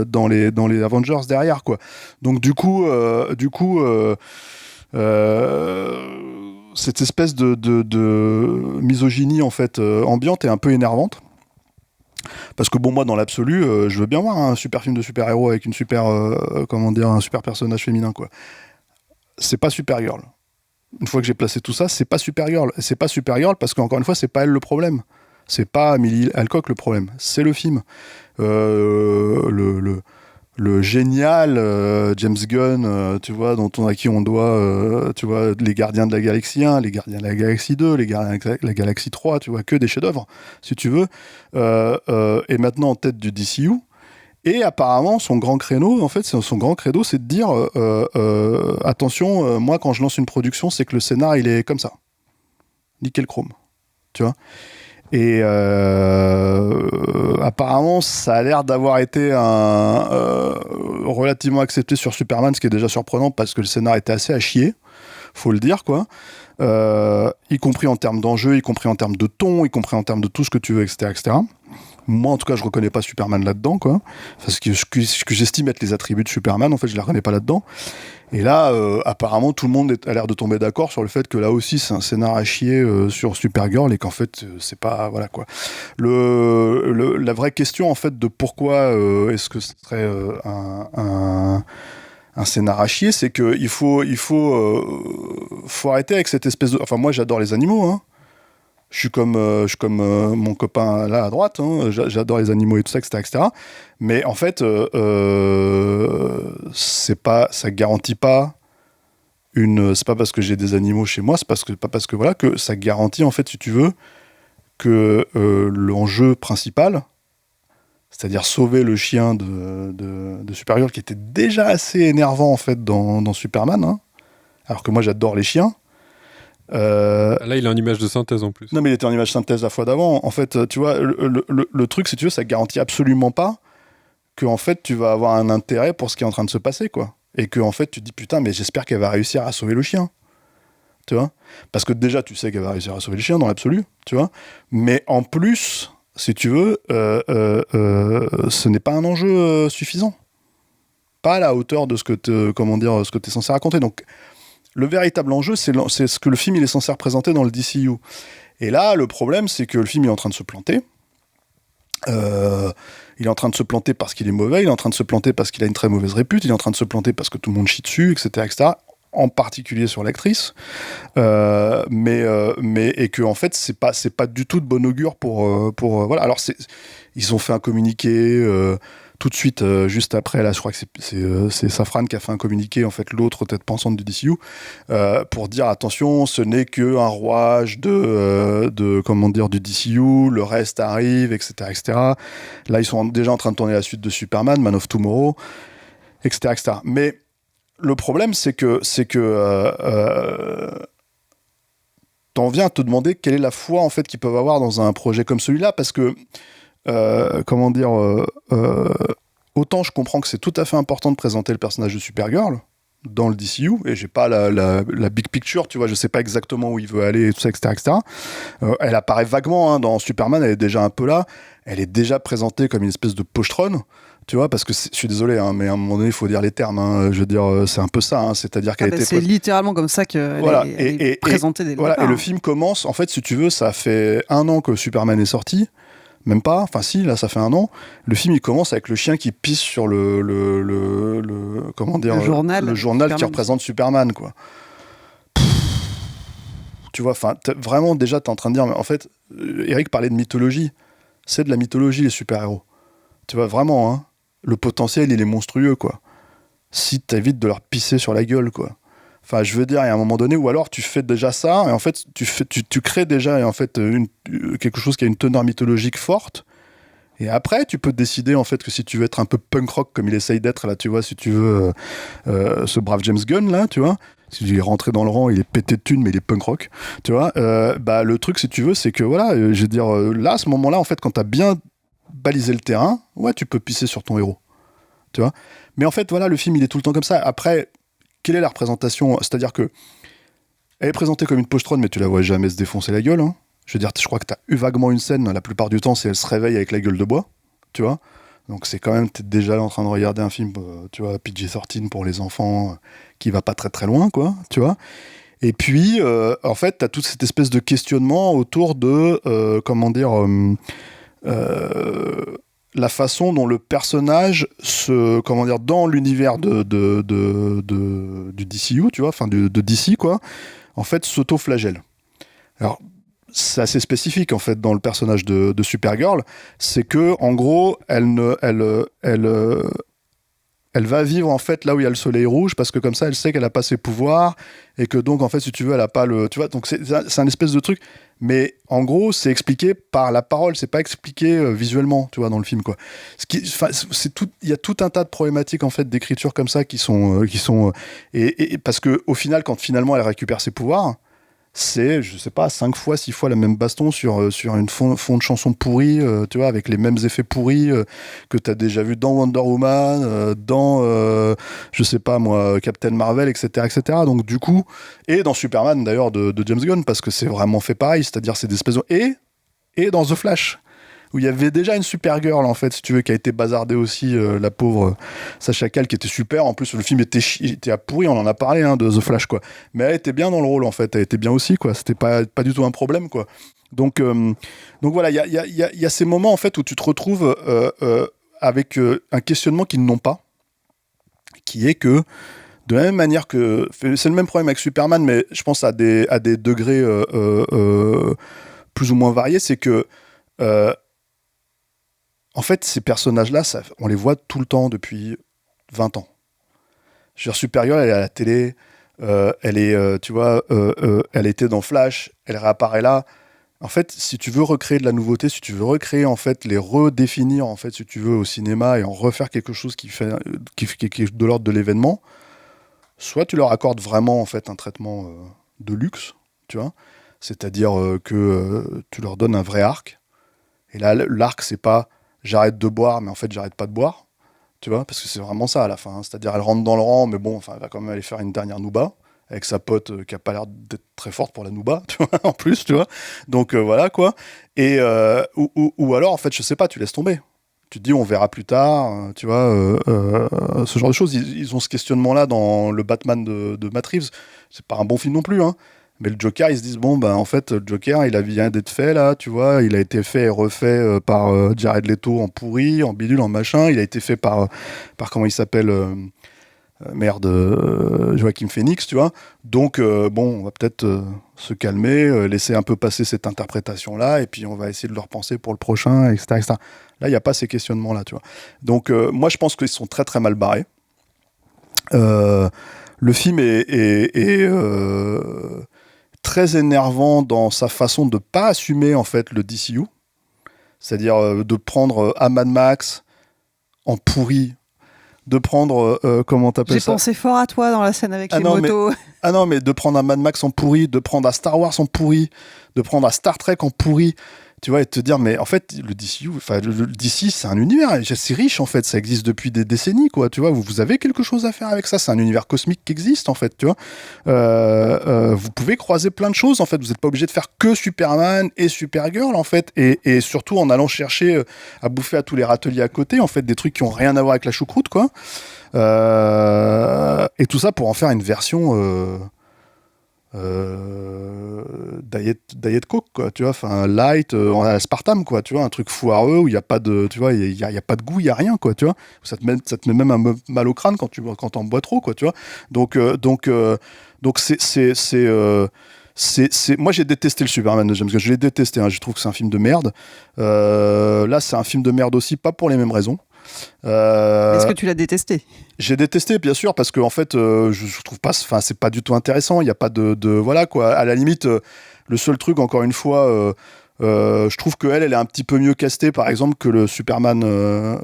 dans les Avengers derrière, quoi. Donc du coup cette espèce de misogynie en fait ambiante est un peu énervante parce que bon, moi dans l'absolu je veux bien voir un super film de super-héros avec une super un super personnage féminin, quoi. C'est pas Supergirl. Une fois que j'ai placé tout ça, c'est pas Supergirl parce qu'encore une fois c'est pas elle le problème. C'est pas Millie Alcock le problème, c'est le film. Le génial James Gunn, tu vois, à qui on doit, tu vois, les Gardiens de la Galaxie 1, les Gardiens de la Galaxie 2, les Gardiens de la Galaxie 3, tu vois, que des chefs-d'œuvre, si tu veux, est maintenant en tête du DCU. Et apparemment, son grand credo, c'est de dire attention, moi, quand je lance une production, c'est que le scénar, il est comme ça. Nickel chrome. Tu vois. Et apparemment, ça a l'air d'avoir été relativement accepté sur Superman, ce qui est déjà surprenant parce que le scénar était assez à chier, faut le dire, quoi. Y compris en termes d'enjeux, y compris en termes de ton, y compris en termes de tout ce que tu veux, etc., etc. Moi, en tout cas, je reconnais pas Superman là-dedans, quoi. Parce que ce que j'estime être les attributs de Superman, en fait, je les reconnais pas là-dedans. Et là, apparemment, tout le monde a l'air de tomber d'accord sur le fait que là aussi, c'est un scénar à chier sur Supergirl et qu'en fait, c'est pas... Voilà, quoi. La vraie question, en fait, de pourquoi est-ce que ce serait un scénar à chier, c'est qu'il faut arrêter avec cette espèce de... Enfin, moi, j'adore les animaux, hein. Je suis comme mon copain là à droite, hein, j'adore les animaux et tout ça, etc. Mais en fait, ça garantit pas c'est pas parce que j'ai des animaux chez moi, c'est pas parce que voilà, que ça garantit, en fait, si tu veux, que l'enjeu principal, c'est-à-dire sauver le chien de Supergirl, qui était déjà assez énervant, en fait, dans Superman, hein, alors que moi j'adore les chiens. Là, il est en image de synthèse en plus. Non, mais il était en image de synthèse la fois d'avant. En fait, tu vois, le truc, si tu veux, ça garantit absolument pas que, en fait, tu vas avoir un intérêt pour ce qui est en train de se passer, quoi. Et que, en fait, tu te dis, putain, mais j'espère qu'elle va réussir à sauver le chien. Tu vois ? Parce que déjà, tu sais qu'elle va réussir à sauver le chien dans l'absolu, tu vois. Mais en plus, si tu veux, ce n'est pas un enjeu suffisant. Pas à la hauteur de ce que t'es censé raconter. Donc, le véritable enjeu, c'est ce que le film il est censé représenter dans le DCU. Et là, le problème, c'est que le film il est en train de se planter. Il est en train de se planter parce qu'il est mauvais, il est en train de se planter parce qu'il a une très mauvaise répute, il est en train de se planter parce que tout le monde chie dessus, etc., etc., en particulier sur l'actrice. Et que, en fait, c'est pas du tout de bon augure pour voilà. Alors, ils ont fait un communiqué... tout de suite, juste après, là, je crois que c'est Safran qui a fait un communiqué, en fait, l'autre tête pensante du DCU, pour dire attention, ce n'est qu'un rouage du DCU, le reste arrive, etc., etc. Là, ils sont déjà en train de tourner la suite de Superman, Man of Tomorrow, etc., etc. Mais le problème, c'est que t'en viens à te demander quelle est la foi, en fait, qu'ils peuvent avoir dans un projet comme celui-là, parce que autant je comprends que c'est tout à fait important de présenter le personnage de Supergirl dans le DCU, et j'ai pas la big picture, tu vois, je sais pas exactement où il veut aller, et tout ça, etc., etc. Elle apparaît vaguement dans Superman, elle est déjà un peu là, elle est déjà présentée comme une espèce de pochetronne, tu vois, parce que je suis désolé, mais à un moment donné, il faut dire les termes, je veux dire, c'est un peu ça, c'est-à-dire qu'elle était... C'est littéralement comme ça qu'elle est présentée dès le départ. Et le film commence, en fait, si tu veux, ça fait 1 an que Superman est sorti, même pas, enfin si, là ça fait 1 an. Le film il commence avec le chien qui pisse sur le journal qui représente Superman, quoi. Tu vois, enfin vraiment déjà t'es en train de dire, mais en fait, Eric parlait de mythologie, c'est de la mythologie les super-héros. Tu vois vraiment, hein, le potentiel il est monstrueux, quoi. Si t'évites de leur pisser sur la gueule, quoi. Enfin, je veux dire, il y a un moment donné, ou alors tu fais déjà ça, et en fait, tu crées déjà en fait, quelque chose qui a une teneur mythologique forte, et après, tu peux décider en fait que si tu veux être un peu punk rock comme il essaye d'être, là, tu vois, si tu veux ce brave James Gunn, là, tu vois, si il est rentré dans le rang, il est pété de thunes, mais il est punk rock, tu vois, le truc, si tu veux, c'est que, voilà, je veux dire, là, à ce moment-là, en fait, quand t'as bien balisé le terrain, ouais, tu peux pisser sur ton héros, tu vois, mais en fait, voilà, le film, il est tout le temps comme ça. Après, quelle est la représentation ? C'est-à-dire que elle est présentée comme une pochetronne, mais tu la vois jamais se défoncer la gueule. Hein. Je veux dire, je crois que tu as eu vaguement une scène, la plupart du temps, c'est elle se réveille avec la gueule de bois, tu vois. Donc c'est quand même, t'es déjà là en train de regarder un film, tu vois, PG-13 pour les enfants, qui va pas très très loin, quoi, tu vois. Et puis, en fait, tu as toute cette espèce de questionnement autour de, la façon dont le personnage dans l'univers du DCU, tu vois, enfin de DC, quoi, en fait, s'auto-flagelle. Alors, c'est assez spécifique, en fait, dans le personnage de Supergirl, c'est que, en gros, elle va vivre, en fait, là où il y a le soleil rouge, parce que comme ça, elle sait qu'elle a pas ses pouvoirs, et que donc, en fait, si tu veux, elle a pas tu vois, donc c'est un espèce de truc, mais en gros, c'est expliqué par la parole, c'est pas expliqué visuellement, tu vois, dans le film, quoi. Il y a tout un tas de problématiques, en fait, d'écriture comme ça, qui sont et parce que, au final, quand finalement elle récupère ses pouvoirs, c'est, je sais pas, 5 fois, 6 fois la même baston sur une fond de chanson pourrie, tu vois, avec les mêmes effets pourris que t'as déjà vu dans Wonder Woman, dans, je sais pas moi, Captain Marvel, etc., etc. Donc du coup, et dans Superman d'ailleurs de James Gunn, parce que c'est vraiment fait pareil, c'est-à-dire c'est des espèces de... Et dans The Flash, où il y avait déjà une Supergirl, en fait, si tu veux, qui a été bazardée aussi, la pauvre Sasha Calle, qui était super. En plus, le film était à pourri, on en a parlé, hein, de The Flash, quoi. Mais elle était bien dans le rôle, en fait. Elle était bien aussi, quoi. C'était pas du tout un problème, quoi. Donc voilà, il y a ces moments, en fait, où tu te retrouves avec un questionnement qu'ils n'ont pas, qui est que, de la même manière que... C'est le même problème avec Superman, mais je pense à des degrés plus ou moins variés, c'est que... en fait, ces personnages-là, on les voit tout le temps depuis 20 ans. Je veux dire, Supergirl, elle est à la télé, elle est, tu vois, elle était dans Flash, elle réapparaît là. En fait, si tu veux recréer de la nouveauté, si tu veux recréer, en fait, les redéfinir, en fait, si tu veux, au cinéma et en refaire quelque chose qui est de l'ordre de l'événement, soit tu leur accordes vraiment, en fait, un traitement de luxe, tu vois, c'est-à-dire que tu leur donnes un vrai arc. Et là, l'arc, c'est pas j'arrête de boire, mais en fait, j'arrête pas de boire, tu vois, parce que c'est vraiment ça à la fin. Hein. C'est-à-dire, elle rentre dans le rang, mais bon, enfin, elle va quand même aller faire une dernière nouba avec sa pote qui a pas l'air d'être très forte pour la nouba, tu vois, en plus, tu vois. Donc voilà, quoi. Et ou alors, en fait, je sais pas, tu laisses tomber. Tu te dis, on verra plus tard, tu vois, ce genre de choses. Ils ont ce questionnement-là dans le Batman de Matt Reeves. C'est pas un bon film non plus, hein. Mais le Joker, ils se disent, bon, ben, en fait, le Joker, il vient d'être fait, là, tu vois, il a été fait et refait par Jared Leto en pourri, en bidule, en machin, il a été fait par comment il s'appelle, Joaquin Phoenix, tu vois. Donc, bon, on va peut-être se calmer, laisser un peu passer cette interprétation-là, et puis on va essayer de le repenser pour le prochain, etc. etc. Là, il n'y a pas ces questionnements-là, tu vois. Donc, moi, je pense qu'ils sont très, très mal barrés. Le film est très énervant dans sa façon de ne pas assumer, en fait, le DCU. C'est-à-dire de prendre un Mad Max en pourri, de prendre comment t'appelles ça ? J'ai pensé fort à toi dans la scène avec les motos. Mais de prendre un Mad Max en pourri, de prendre un Star Wars en pourri, de prendre un Star Trek en pourri, tu vois, et te dire mais en fait le DCU, enfin le DC c'est un univers, c'est riche en fait, ça existe depuis des décennies quoi, tu vois, vous avez quelque chose à faire avec ça, c'est un univers cosmique qui existe en fait, tu vois. Vous pouvez croiser plein de choses en fait, vous n'êtes pas obligé de faire que Superman et Supergirl en fait, et surtout en allant chercher à bouffer à tous les râteliers à côté en fait, des trucs qui ont rien à voir avec la choucroute quoi. Et tout ça pour en faire une version Diet Coke quoi, tu vois, enfin light, aspartame quoi, tu vois, un truc foireux où il y a pas de, tu vois, il y a pas de goût, il y a rien quoi, tu vois, ça te met même un mal au crâne quand t'en bois trop quoi, tu vois. Donc c'est moi j'ai détesté le Superman de James Gunn, je l'ai détesté, hein, je trouve que c'est un film de merde. Là c'est un film de merde aussi, pas pour les mêmes raisons. Est-ce que tu l'as détesté ? J'ai détesté, bien sûr, parce que en fait, je trouve pas, enfin, c'est pas du tout intéressant. Il y a pas de voilà quoi. À la limite, le seul truc, encore une fois, je trouve que elle est un petit peu mieux castée, par exemple, que le Superman,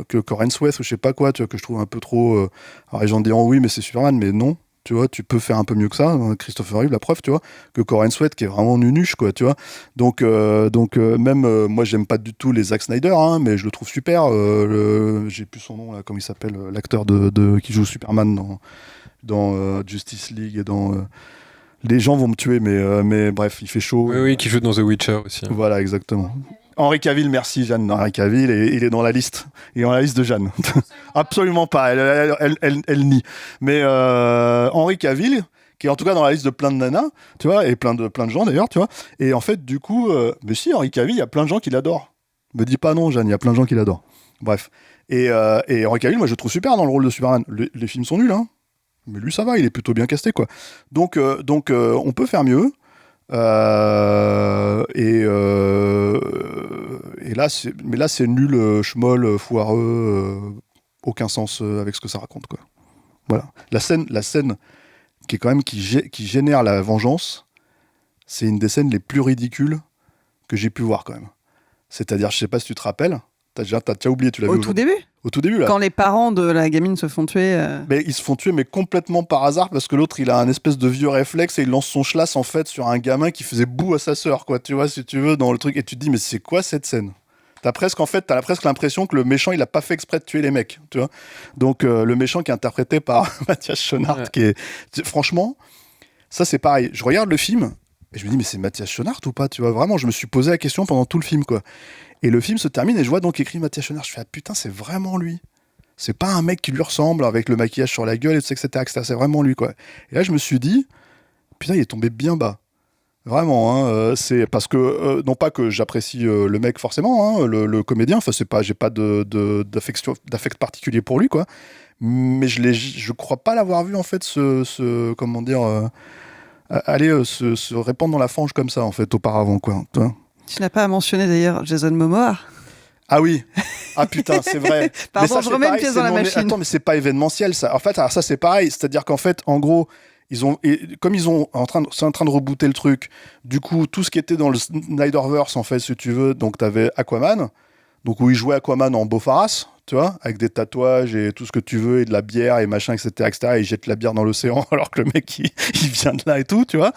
que Coren Sweat ou je sais pas quoi, tu vois, que je trouve un peu trop. Alors les gens diront oui, mais c'est Superman, mais non. Tu vois, tu peux faire un peu mieux que ça. Christopher Reeve, la preuve, tu vois, que Coren Sweat qui est vraiment nunuche, quoi, tu vois. Donc même moi, j'aime pas du tout les Zack Snyder, hein, mais je le trouve super. J'ai plus son nom là, comment il s'appelle, l'acteur qui joue Superman dans Justice League et dans. Les gens vont me tuer, mais bref, il fait chaud. Oui, qui joue dans The Witcher aussi. Hein. Voilà, exactement. Henry Cavill, merci Jeanne. Henry Cavill, il est dans la liste. Il est dans la liste de Jeanne. Absolument pas, elle nie. Mais Henry Cavill, qui est en tout cas dans la liste de plein de nanas, tu vois, et plein de gens d'ailleurs, tu vois. Et en fait, du coup, mais si, Henry Cavill, il y a plein de gens qui l'adorent. Me dis pas non, Jeanne, il y a plein de gens qui l'adorent. Bref. Et Henry Cavill, moi je le trouve super dans le rôle de Superman. Les films sont nuls, hein. Mais lui, ça va, il est plutôt bien casté, quoi. Donc on peut faire mieux. Et là, c'est nul, schmoll, foireux, aucun sens avec ce que ça raconte, quoi. Voilà. La scène qui est quand même qui génère la vengeance, c'est une des scènes les plus ridicules que j'ai pu voir quand même. C'est-à-dire, je sais pas si tu te rappelles, t'as déjà oublié, tu l'as vu au tout début. Au tout début, là. Quand les parents de la gamine se font tuer. Mais ils se font tuer, mais complètement par hasard, parce que l'autre, il a un espèce de vieux réflexe et il lance son schlass, en fait, sur un gamin qui faisait boue à sa sœur, quoi, tu vois, si tu veux, dans le truc. Et tu te dis, mais c'est quoi cette scène ? T'as presque l'impression que le méchant, il a pas fait exprès de tuer les mecs, tu vois. Donc, le méchant qui est interprété par Mathias Schoenaerts, ouais. qui est... Franchement, ça, c'est pareil. Je regarde le film et je me dis, mais c'est Mathias Schoenaerts ou pas, tu vois. Vraiment, je me suis posé la question pendant tout le film, quoi. Et le film se termine et je vois donc écrit Mathias Schoenaerts. Je fais, ah putain, c'est vraiment lui. C'est pas un mec qui lui ressemble avec le maquillage sur la gueule, etc. C'est vraiment lui, quoi. Et là, je me suis dit, putain, il est tombé bien bas. Vraiment, hein, c'est parce que, non pas que j'apprécie le mec forcément, hein, le comédien, enfin, j'ai pas d'affect particulier pour lui, quoi. Mais je crois pas l'avoir vu, en fait, comment dire, aller se répandre dans la fange comme ça, en fait, auparavant, quoi. Tu n'as pas mentionné d'ailleurs Jason Momoa. Ah oui, ah putain, c'est vrai. Pardon, mais ça, je remets une pièce dans la machine. Attends, mais c'est pas événementiel, ça. En fait, alors ça, c'est pareil. C'est-à-dire qu'en fait, en gros, sont en train de rebooter le truc. Du coup, tout ce qui était dans le Snyderverse, en fait, si tu veux, donc t'avais Aquaman, donc où il jouait Aquaman en beau-farasse, tu vois, avec des tatouages et tout ce que tu veux, et de la bière et machin, etc., et il jette la bière dans l'océan alors que le mec, il vient de là et tout, tu vois.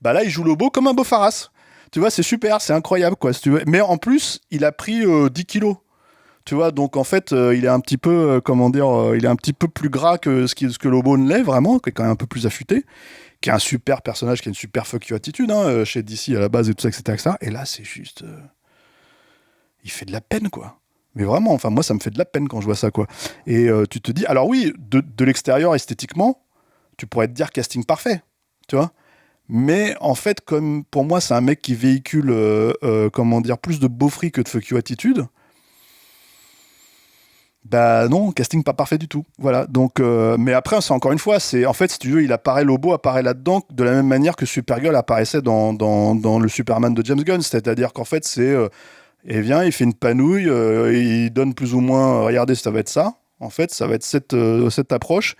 Bah là, il joue le beau comme un beau-farasse. Tu vois, c'est super, c'est incroyable, quoi, si tu veux. Mais en plus, il a pris 10 kilos. Tu vois, donc en fait, il est un petit peu, il est un petit peu plus gras que ce que Lobo ne l'est, vraiment, qui est quand même un peu plus affûté, qui est un super personnage, qui a une super fuck you attitude, hein, chez DC à la base et tout ça, etc. Et là, c'est juste... il fait de la peine, quoi. Mais vraiment, enfin, moi, ça me fait de la peine quand je vois ça, quoi. Et tu te dis... Alors oui, de l'extérieur, esthétiquement, tu pourrais te dire casting parfait, tu vois. Mais en fait, comme pour moi, c'est un mec qui véhicule, comment dire, plus de beaufry que de fuck you attitude. Bah non, casting pas parfait du tout. Voilà. Donc, mais après, c'est encore une fois, c'est en fait, si tu veux, Lobo apparaît là-dedans de la même manière que Supergirl apparaissait dans le Superman de James Gunn. C'est-à-dire qu'en fait, il vient, il fait une panouille, il donne plus ou moins, regardez, ça va être ça. En fait, ça va être cette approche.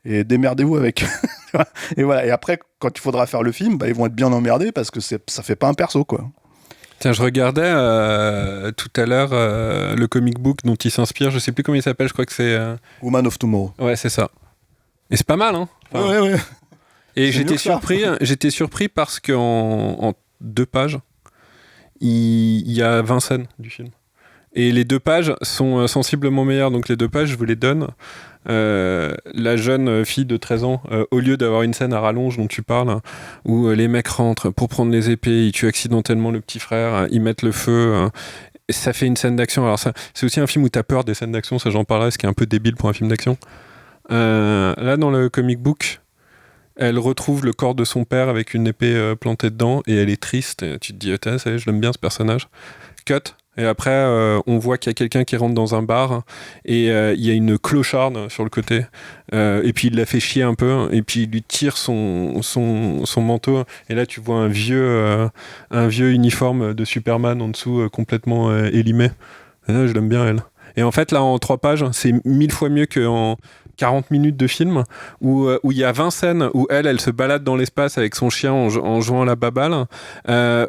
Et démerdez-vous avec. Et voilà. Et après, quand il faudra faire le film, ils vont être bien emmerdés parce que ça fait pas un perso, quoi. Tiens, je regardais tout à l'heure le comic book dont il s'inspire. Je sais plus comment il s'appelle. Je crois que c'est Woman of Tomorrow. Ouais, c'est ça. Et c'est pas mal, hein. Enfin, ouais. Et j'étais surpris parce qu'en 2 pages, il y a 20 scènes du film. Et les 2 pages sont sensiblement meilleures. Donc les 2 pages, je vous les donne. La jeune fille de 13 ans, au lieu d'avoir une scène à rallonge dont tu parles, où les mecs rentrent pour prendre les épées, ils tuent accidentellement le petit frère, ils mettent le feu, ça fait une scène d'action. Alors ça, c'est aussi un film où t'as peur des scènes d'action, ça j'en parlerai, ce qui est un peu débile pour un film d'action. Là dans le comic book, elle retrouve le corps de son père avec une épée plantée dedans et elle est triste, et tu te dis ça y est, je l'aime bien ce personnage. Cut. Et après, on voit qu'il y a quelqu'un qui rentre dans un bar et il y a une clocharde sur le côté. Et puis il la fait chier un peu et puis il lui tire son manteau. Et là, tu vois un vieux uniforme de Superman en dessous complètement élimé. Et là, je l'aime bien, elle. Et en fait, là, en 3 pages, c'est 1000 fois mieux qu'en 40 minutes de film où il y a 20 scènes où elle se balade dans l'espace avec son chien en jouant à la baballe,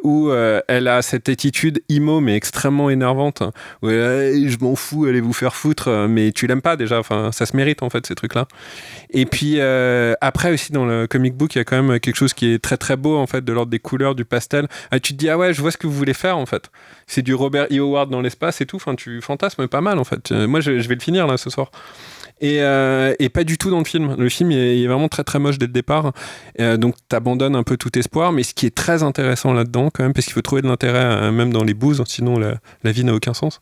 où elle a cette attitude emo mais extrêmement énervante où je m'en fous, allez vous faire foutre, mais tu l'aimes pas déjà, enfin ça se mérite en fait ces trucs là. Et puis après aussi dans le comic book il y a quand même quelque chose qui est très très beau en fait, de l'ordre des couleurs, du pastel. Tu te dis ah ouais, je vois ce que vous voulez faire en fait, c'est du Robert E. Howard dans l'espace et tout, enfin tu fantasmes pas mal en fait. Moi je vais le finir là ce soir. Et pas du tout dans le film. Le film il est vraiment très très moche dès le départ, donc t'abandonnes un peu tout espoir. Mais ce qui est très intéressant là-dedans quand même, parce qu'il faut trouver de l'intérêt même dans les bouses, sinon la vie n'a aucun sens,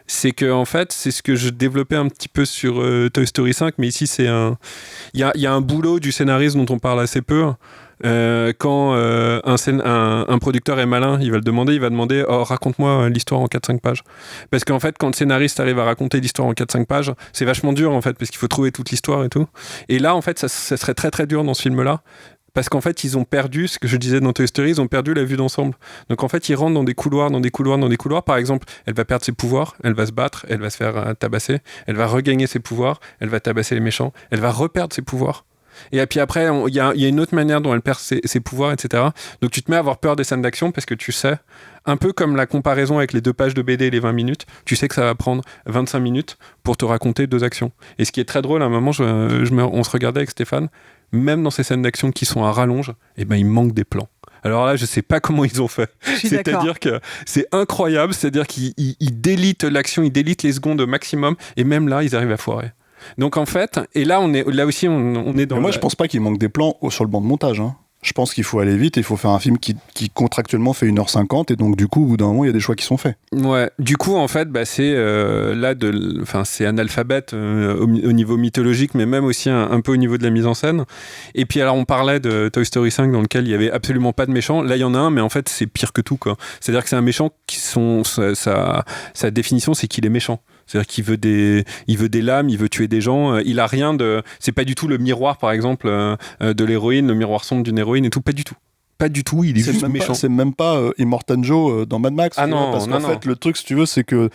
c'est que en fait c'est ce que je développais un petit peu sur Toy Story 5, mais ici c'est il y a un boulot du scénariste dont on parle assez peu. Quand un producteur est malin, il va demander raconte-moi l'histoire en 4-5 pages. Parce qu'en fait, quand le scénariste arrive à raconter l'histoire en 4-5 pages, c'est vachement dur en fait, parce qu'il faut trouver toute l'histoire et tout. Et là, en fait, ça serait très très dur dans ce film-là. Parce qu'en fait, ils ont perdu, ce que je disais dans Toy Story, ils ont perdu la vue d'ensemble. Donc en fait, ils rentrent dans des couloirs. Par exemple, elle va perdre ses pouvoirs, elle va se battre, elle va se faire tabasser, elle va regagner ses pouvoirs, elle va tabasser les méchants, elle va reperdre ses pouvoirs. Et puis après, il y a une autre manière dont elle perd ses pouvoirs, etc. Donc tu te mets à avoir peur des scènes d'action parce que tu sais, un peu comme la comparaison avec les 2 pages de BD et les 20 minutes, tu sais que ça va prendre 25 minutes pour te raconter 2 actions. Et ce qui est très drôle, à un moment, on se regardait avec Stéphane, même dans ces scènes d'action qui sont à rallonge, il manque des plans. Alors là, je sais pas comment ils ont fait. C'est-à-dire que c'est incroyable, c'est-à-dire qu'ils délitent l'action, ils délitent les secondes au maximum, et même là, ils arrivent à foirer. Donc en fait, et là on est dans. Mais moi je pense pas qu'il manque des plans sur le banc de montage. Je pense qu'il faut aller vite et il faut faire un film qui contractuellement fait 1h50 et donc du coup au bout d'un moment il y a des choix qui sont faits. Ouais, du coup en fait c'est c'est analphabète au niveau mythologique mais même aussi un peu au niveau de la mise en scène. Et puis alors on parlait de Toy Story 5 dans lequel il y avait absolument pas de méchant. Là il y en a un mais en fait c'est pire que tout quoi. C'est-à-dire que c'est un méchant sa définition c'est qu'il est méchant. C'est-à-dire qu'il veut des lames, il veut tuer des gens. Il a rien de. C'est pas du tout le miroir, par exemple, de l'héroïne, le miroir sombre d'une héroïne et tout. Pas du tout. Pas du tout. Il est juste méchant. C'est même pas Immortan Joe dans Mad Max. Parce qu'en fait, le truc, si tu veux, c'est que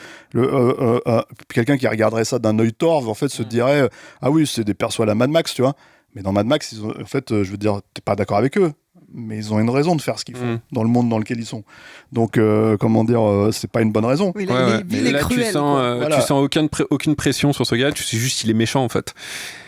quelqu'un qui regarderait ça d'un œil torve, en fait, se dirait ah oui, c'est des persos à la Mad Max, tu vois. Mais dans Mad Max, en fait, je veux dire, t'es pas d'accord avec eux. Mais ils ont une raison de faire ce qu'ils font dans le monde dans lequel ils sont. Donc, c'est pas une bonne raison. Oui, là, tu sens aucune pression sur ce gars. Tu sais juste qu'il est méchant en fait.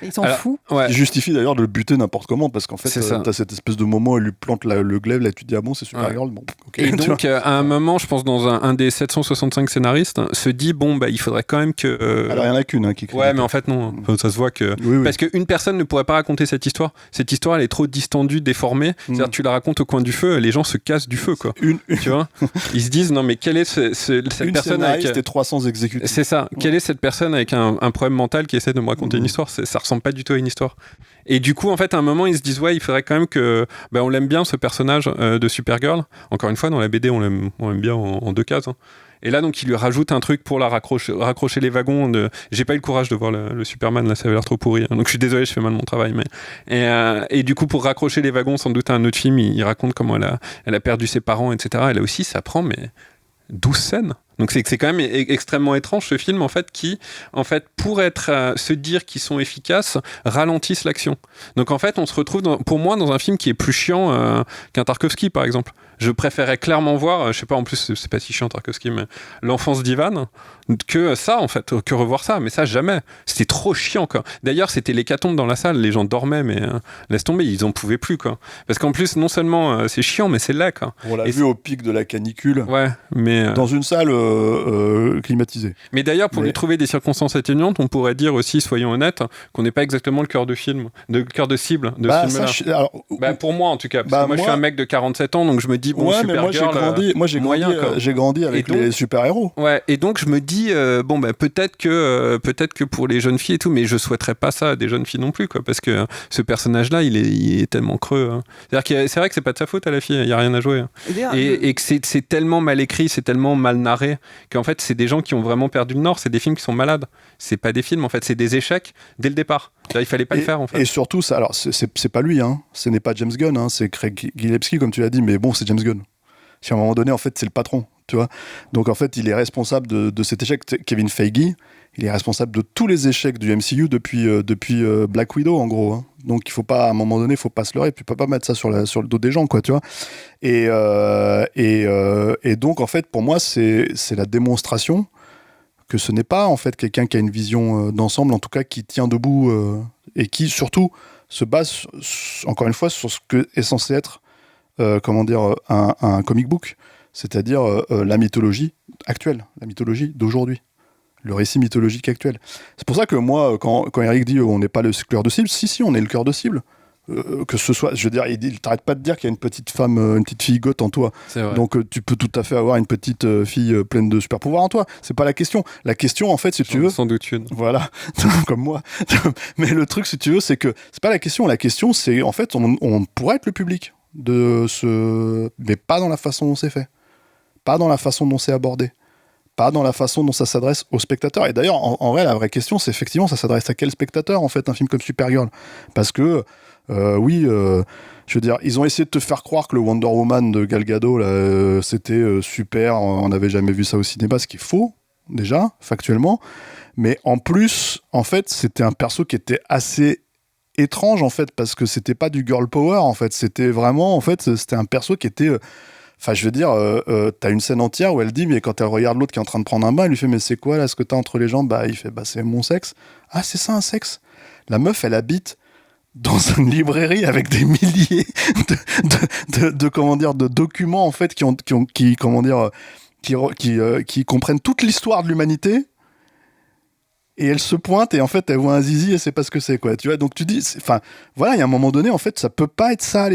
Il s'en fout. Ouais. Il justifie d'ailleurs de le buter n'importe comment parce qu'en fait, t'as cette espèce de moment où il lui plante le glaive. Là, tu te dis ah bon, c'est Supergirl. Bon, okay. Et donc, à un moment, je pense dans un des 765 scénaristes se dit il faudrait quand même que. Alors il y en a qu'une qui écrit. Ouais, mais en fait non. Ça se voit que parce qu'une personne ne pourrait pas raconter cette histoire. Cette histoire, elle est trop distendue, déformée. C'est-à-dire tu la racontes au coin du feu, les gens se cassent du feu quoi. Tu vois, ils se disent non mais quelle est cette personne avec 300 exécutifs. C'est ça. Quelle est cette personne avec un problème mental qui essaie de me raconter une histoire? Ça ressemble pas du tout à une histoire. Et du coup en fait à un moment ils se disent il faudrait quand même que on l'aime bien ce personnage de Supergirl. Encore une fois dans la BD on l'aime bien en 2 cases. Et là, donc, il lui rajoute un truc pour la raccrocher les wagons. J'ai pas eu le courage de voir le Superman, là, ça avait l'air trop pourri. Hein. Donc, je suis désolé, je fais mal mon travail. Et du coup, pour raccrocher les wagons, sans doute à un autre film, il raconte comment elle a perdu ses parents, etc. Et là aussi, ça prend, mais 12 scènes. Donc c'est quand même extrêmement étrange ce film en fait qui en fait pour se dire qu'ils sont efficaces ralentissent l'action. Donc en fait on se retrouve pour moi dans un film qui est plus chiant qu'un Tarkovsky par exemple. Je préférais clairement voir, je sais pas en plus c'est pas si chiant Tarkovsky mais L'Enfance d'Ivan que ça en fait, que revoir ça, mais ça jamais. C'était trop chiant quoi. D'ailleurs c'était l'hécatombe dans la salle, les gens dormaient mais laisse tomber, ils en pouvaient plus quoi. Parce qu'en plus non seulement c'est chiant mais c'est laid quoi. On l'a vu au pic de la canicule. Ouais, mais dans une salle climatisée. Mais d'ailleurs, pour lui trouver des circonstances atténuantes, on pourrait dire aussi, soyons honnêtes, qu'on n'est pas exactement le cœur de cible de ce film-là. Pour moi, en tout cas. Parce que moi, je suis un mec de 47 ans, donc je me dis, bon, Supergirl, j'ai grandi avec les super-héros. Ouais, et donc je me dis, peut-être que pour les jeunes filles et tout, mais je souhaiterais pas ça à des jeunes filles non plus, quoi, parce que ce personnage-là, il est tellement creux. Hein. C'est vrai que c'est pas de sa faute à la fille, il y a rien à jouer. Hein. Et que c'est tellement mal écrit, c'est tellement mal narré, qu'en fait c'est des gens qui ont vraiment perdu le nord, c'est des films qui sont malades, c'est pas des films en fait, c'est des échecs dès le départ. Il fallait pas le faire en fait. Et surtout ça, alors c'est pas lui, hein, ce n'est pas James Gunn, hein, c'est Craig Gillespie comme tu l'as dit, mais bon c'est James Gunn. Si à un moment donné en fait c'est le patron, tu vois. Donc en fait il est responsable de cet échec. Kevin Feige, il est responsable de tous les échecs du MCU depuis Black Widow en gros. Hein. Donc il faut pas, à un moment donné, il faut pas se leurrer, puis il faut pas mettre ça sur le dos des gens, quoi, tu vois. Et donc en fait, pour moi, c'est la démonstration que ce n'est pas en fait quelqu'un qui a une vision d'ensemble, en tout cas qui tient debout et qui surtout se base encore une fois sur ce que est censé être, un comic book, c'est-à-dire la mythologie actuelle, la mythologie d'aujourd'hui. Le récit mythologique actuel. C'est pour ça que moi, quand Eric dit on n'est pas le cœur de cible, si, on est le cœur de cible. Que ce soit, je veux dire, il t'arrête pas de dire qu'il y a une petite fille goth en toi. Donc tu peux tout à fait avoir une petite fille pleine de super pouvoirs en toi. C'est pas la question. La question, en fait, si tu veux. Sans doute une. Voilà, comme moi. Mais le truc, si tu veux, c'est que c'est pas la question. La question, c'est en fait, on pourrait être le public mais pas dans la façon dont c'est fait, pas dans la façon dont c'est abordé. Pas dans la façon dont ça s'adresse aux spectateurs. Et d'ailleurs, en vrai, la vraie question, c'est effectivement, ça s'adresse à quel spectateur, en fait, un film comme Supergirl ? Parce que, je veux dire, ils ont essayé de te faire croire que le Wonder Woman de Gal Gadot, là, c'était super, on n'avait jamais vu ça au cinéma, ce qui est faux, déjà, factuellement. Mais en plus, en fait, c'était un perso qui était assez étrange, en fait, parce que c'était pas du girl power, en fait. C'était vraiment, en fait, c'était un perso qui était... Enfin, je veux dire, t'as une scène entière où elle dit, mais quand elle regarde l'autre qui est en train de prendre un bain, elle lui fait, mais c'est quoi là, ce que t'as entre les jambes ? Bah, il fait, bah, c'est mon sexe. Ah, c'est ça un sexe ? La meuf, elle habite dans une librairie avec des milliers de documents, en fait, qui comprennent toute l'histoire de l'humanité. Et elle se pointe et en fait elle voit un zizi et c'est pas ce que c'est, quoi, tu vois. Donc tu dis, enfin voilà, il y a un moment donné, en fait, ça peut pas être ça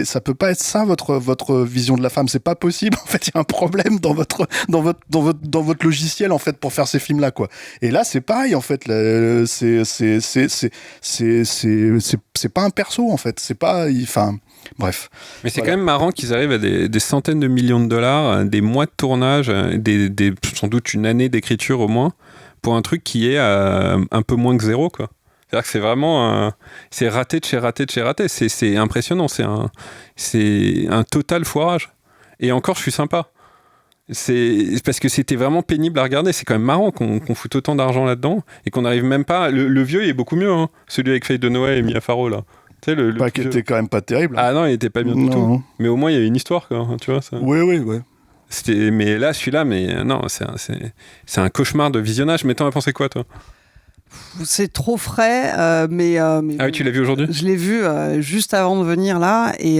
ça peut pas être ça votre vision de la femme, c'est pas possible. En fait, il y a un problème dans votre logiciel, en fait, pour faire ces films là, quoi. Et là c'est pareil, en fait, c'est pas un perso, en fait, c'est pas, enfin bref. Mais c'est quand même marrant qu'ils arrivent à des centaines de millions de dollars, des mois de tournage, sans doute une année d'écriture au moins, pour un truc qui est un peu moins que zéro, quoi. C'est-à-dire que c'est vraiment c'est raté de chez raté de chez raté. C'est impressionnant, c'est un total foirage. Et encore, je suis sympa. C'est parce que c'était vraiment pénible à regarder. C'est quand même marrant qu'on foute autant d'argent là-dedans et qu'on n'arrive même pas... Le vieux, il est beaucoup mieux, hein. Celui avec Faye Dunaway et Mia Farrow, là. Tu sais, qui était quand même pas terrible. Ah non, il était pas bien du tout. Mais au moins, il y a une histoire, quoi. Tu vois, ça. Oui. Mais là, celui-là, non, c'est un cauchemar de visionnage. Mais t'en as pensé quoi, toi ? C'est trop frais, mais ah oui, tu l'as vu aujourd'hui ? Je l'ai vu juste avant de venir là, et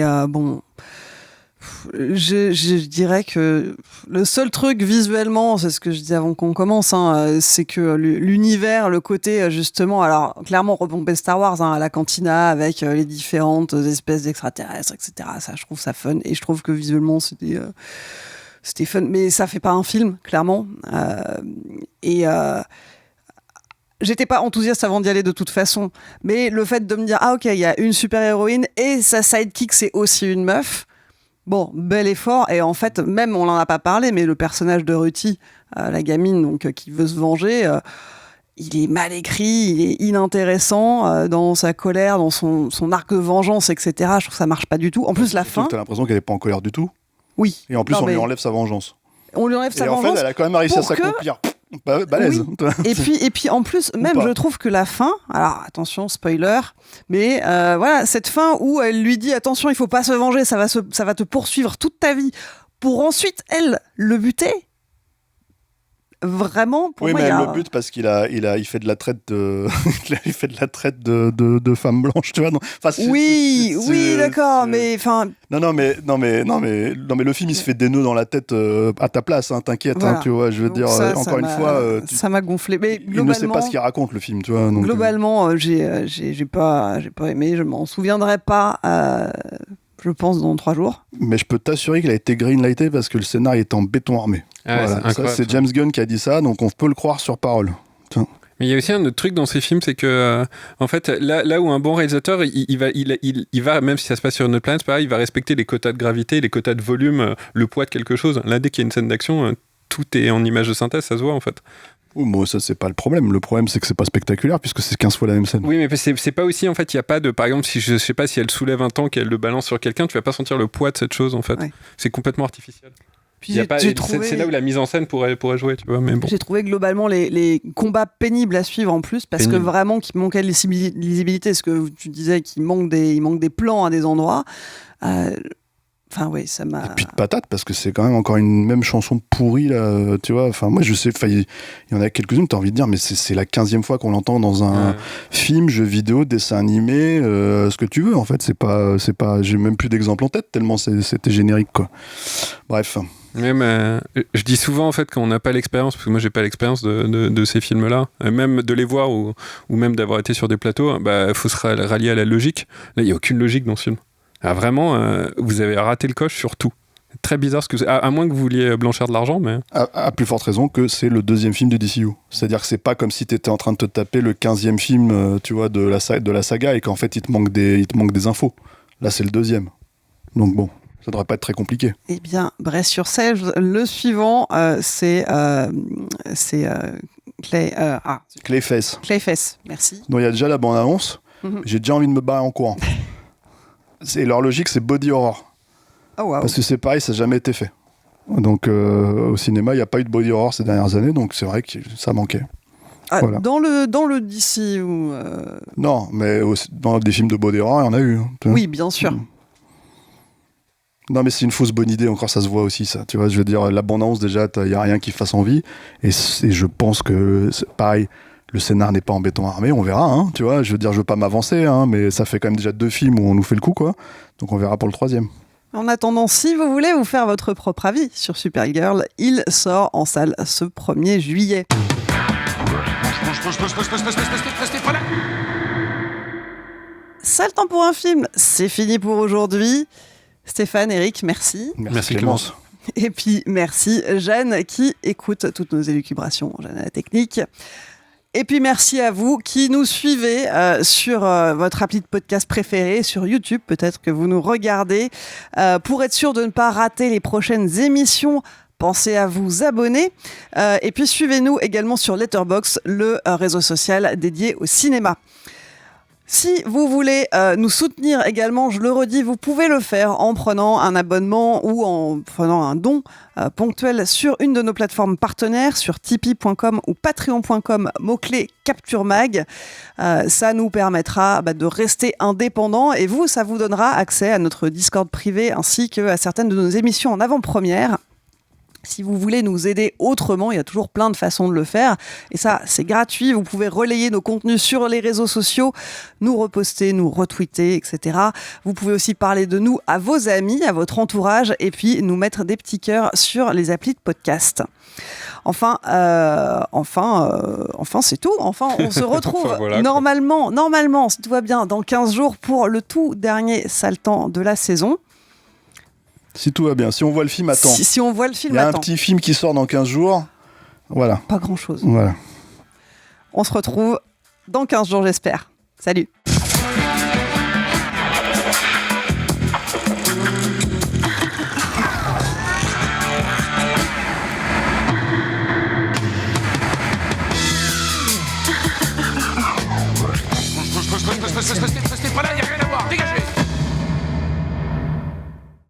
je dirais que le seul truc visuellement, c'est ce que je disais avant qu'on commence, hein, c'est que l'univers, le côté justement, alors clairement repomper Star Wars, hein, à la cantina avec les différentes espèces d'extraterrestres, etc. Ça, je trouve ça fun, et je trouve que visuellement, c'était fun, mais ça fait pas un film, clairement. J'étais pas enthousiaste avant d'y aller de toute façon, mais le fait de me dire, ah ok, il y a une super héroïne et sa sidekick c'est aussi une meuf, Bon, bel effort. Et en fait, même, on n'en a pas parlé, mais le personnage de Ruthie, la gamine donc, qui veut se venger, il est mal écrit, il est inintéressant dans sa colère, dans son arc de vengeance, etc. Je trouve que ça marche pas du tout. En plus, la fin... T'as l'impression qu'elle est pas en colère du tout. Oui. Et en plus, Non, on lui mais enlève sa vengeance. On lui enlève sa vengeance. Et en fait, elle a quand même réussi à pour que- s'accomplir. Balèze. Oui. Et puis en plus, même je trouve que la fin, alors attention, spoiler, mais voilà, cette fin où elle lui dit attention, il faut pas se venger, ça va te poursuivre toute ta vie, pour ensuite, elle, le buter. Vraiment, pour oui, moi, mais il y elle a... le bute parce qu'il fait de la traite de, il fait de la traite de femmes blanches, tu vois. Non. Enfin, Oui, d'accord, mais enfin. Non, mais le film il se fait des nœuds dans la tête à ta place, hein, t'inquiète, Voilà. hein, tu vois. Je veux Donc dire, ça, encore une fois, ça m'a gonflé. Mais il ne sait pas ce qu'il raconte le film, tu vois. Donc, globalement, j'ai pas aimé, je m'en souviendrai pas. Je pense dans 3 jours. Mais je peux t'assurer qu'il a été greenlighté parce que le scénario est en béton armé. Ah, voilà. Ça, c'est James Gunn qui a dit ça, donc on peut le croire sur parole. Tiens. Mais il y a aussi un autre truc dans ces films, c'est que en fait, là où un bon réalisateur, il va, même si ça se passe sur une autre planète, c'est pareil, il va respecter les quotas de gravité, les quotas de volume, le poids de quelque chose. Là, dès qu'il y a une scène d'action, tout est en image de synthèse, ça se voit en fait. Oh, moi, ça, c'est pas le problème. Le problème, c'est que c'est pas spectaculaire puisque c'est 15 fois la même scène. Oui, mais c'est pas aussi, en fait, il y a pas de, par exemple, si je sais pas, si elle soulève un tank et elle le balance sur quelqu'un, tu vas pas sentir le poids de cette chose en fait. Ouais. C'est complètement artificiel. Puis c'est là où la mise en scène pourrait jouer, tu vois. Mais bon. J'ai trouvé globalement les combats pénibles à suivre en plus, parce que vraiment qu'il manquait de lisibilité, ce que tu disais, qu'il manque des plans à des endroits. Enfin, oui, ça m'a... Et puis de patate, parce que c'est quand même encore une même chanson pourrie, là, tu vois. Enfin, moi, je sais, il y en a quelques-unes, t'as envie de dire, mais c'est la 15e fois qu'on l'entend dans un film, jeu vidéo, dessin animé, ce que tu veux, en fait. C'est pas, j'ai même plus d'exemples en tête, tellement c'était générique, quoi. Bref. Même, je dis souvent en fait qu'on n'a pas l'expérience, parce que moi j'ai pas l'expérience de ces films-là, même de les voir ou même d'avoir été sur des plateaux, bah faut se rallier à la logique. Là il y a aucune logique dans ce film. Ah, vraiment, vous avez raté le coche sur tout. Très bizarre, à moins que vous vouliez blanchir de l'argent, mais... À plus forte raison que c'est le 2e film du DCU. C'est-à-dire que c'est pas comme si t'étais en train de te taper le 15e film, tu vois, de la saga, et qu'en fait il te manque des infos. Là c'est le 2e. Donc bon, ça devrait pas être très compliqué. Eh bien, Brest-sur-Cèze, le suivant, c'est Clayface. Clayface, merci. Donc il y a déjà la bande-annonce. J'ai déjà envie de me barrer en courant. Leur logique, c'est body horror. Oh, wow. Parce que c'est pareil, ça n'a jamais été fait. Donc au cinéma, il n'y a pas eu de body horror ces dernières années, donc c'est vrai que ça manquait. Voilà. Dans le DC ou... Non, mais dans des films de body horror, il y en a eu. Hein, oui, bien sûr. Non, mais c'est une fausse bonne idée, encore ça se voit aussi, ça. Tu vois, je veux dire, la bande-annonce, déjà, il n'y a rien qui fasse envie. Et je pense que, pareil, le scénar n'est pas en béton armé, on verra, hein, tu vois. Je veux dire, je veux pas m'avancer, hein, mais ça fait quand même déjà 2 films où on nous fait le coup, quoi. Donc on verra pour le 3e. En attendant, si vous voulez vous faire votre propre avis sur Supergirl, il sort en salle ce 1er juillet. Ça, le temps pour un film, c'est fini pour aujourd'hui. Stéphane, Eric, merci. Merci Clémence. Et puis merci Jeanne qui écoute toutes nos élucubrations, Jeanne à la technique. Et puis merci à vous qui nous suivez sur votre appli de podcast préféré, sur YouTube, peut-être que vous nous regardez. Pour être sûr de ne pas rater les prochaines émissions, pensez à vous abonner. Et puis suivez-nous également sur Letterboxd, le réseau social dédié au cinéma. Si vous voulez nous soutenir également, je le redis, vous pouvez le faire en prenant un abonnement ou en prenant un don ponctuel sur une de nos plateformes partenaires, sur tipeee.com ou patreon.com, mot-clé Capture Mag. Ça nous permettra de rester indépendants et vous, ça vous donnera accès à notre Discord privé ainsi qu'à certaines de nos émissions en avant-première. Si vous voulez nous aider autrement, il y a toujours plein de façons de le faire. Et ça, c'est gratuit. Vous pouvez relayer nos contenus sur les réseaux sociaux, nous reposter, nous retweeter, etc. Vous pouvez aussi parler de nous à vos amis, à votre entourage, et puis nous mettre des petits cœurs sur les applis de podcast. Enfin, c'est tout. Enfin, on se retrouve enfin, voilà, normalement, si tout va bien, dans 15 jours pour le tout dernier sale temps de la saison. Si tout va bien, si on voit le film à temps. Si on voit le film à temps. Il y a un petit film qui sort dans 15 jours. Voilà. Pas grand-chose. Voilà. On se retrouve dans 15 jours, j'espère. Salut. ce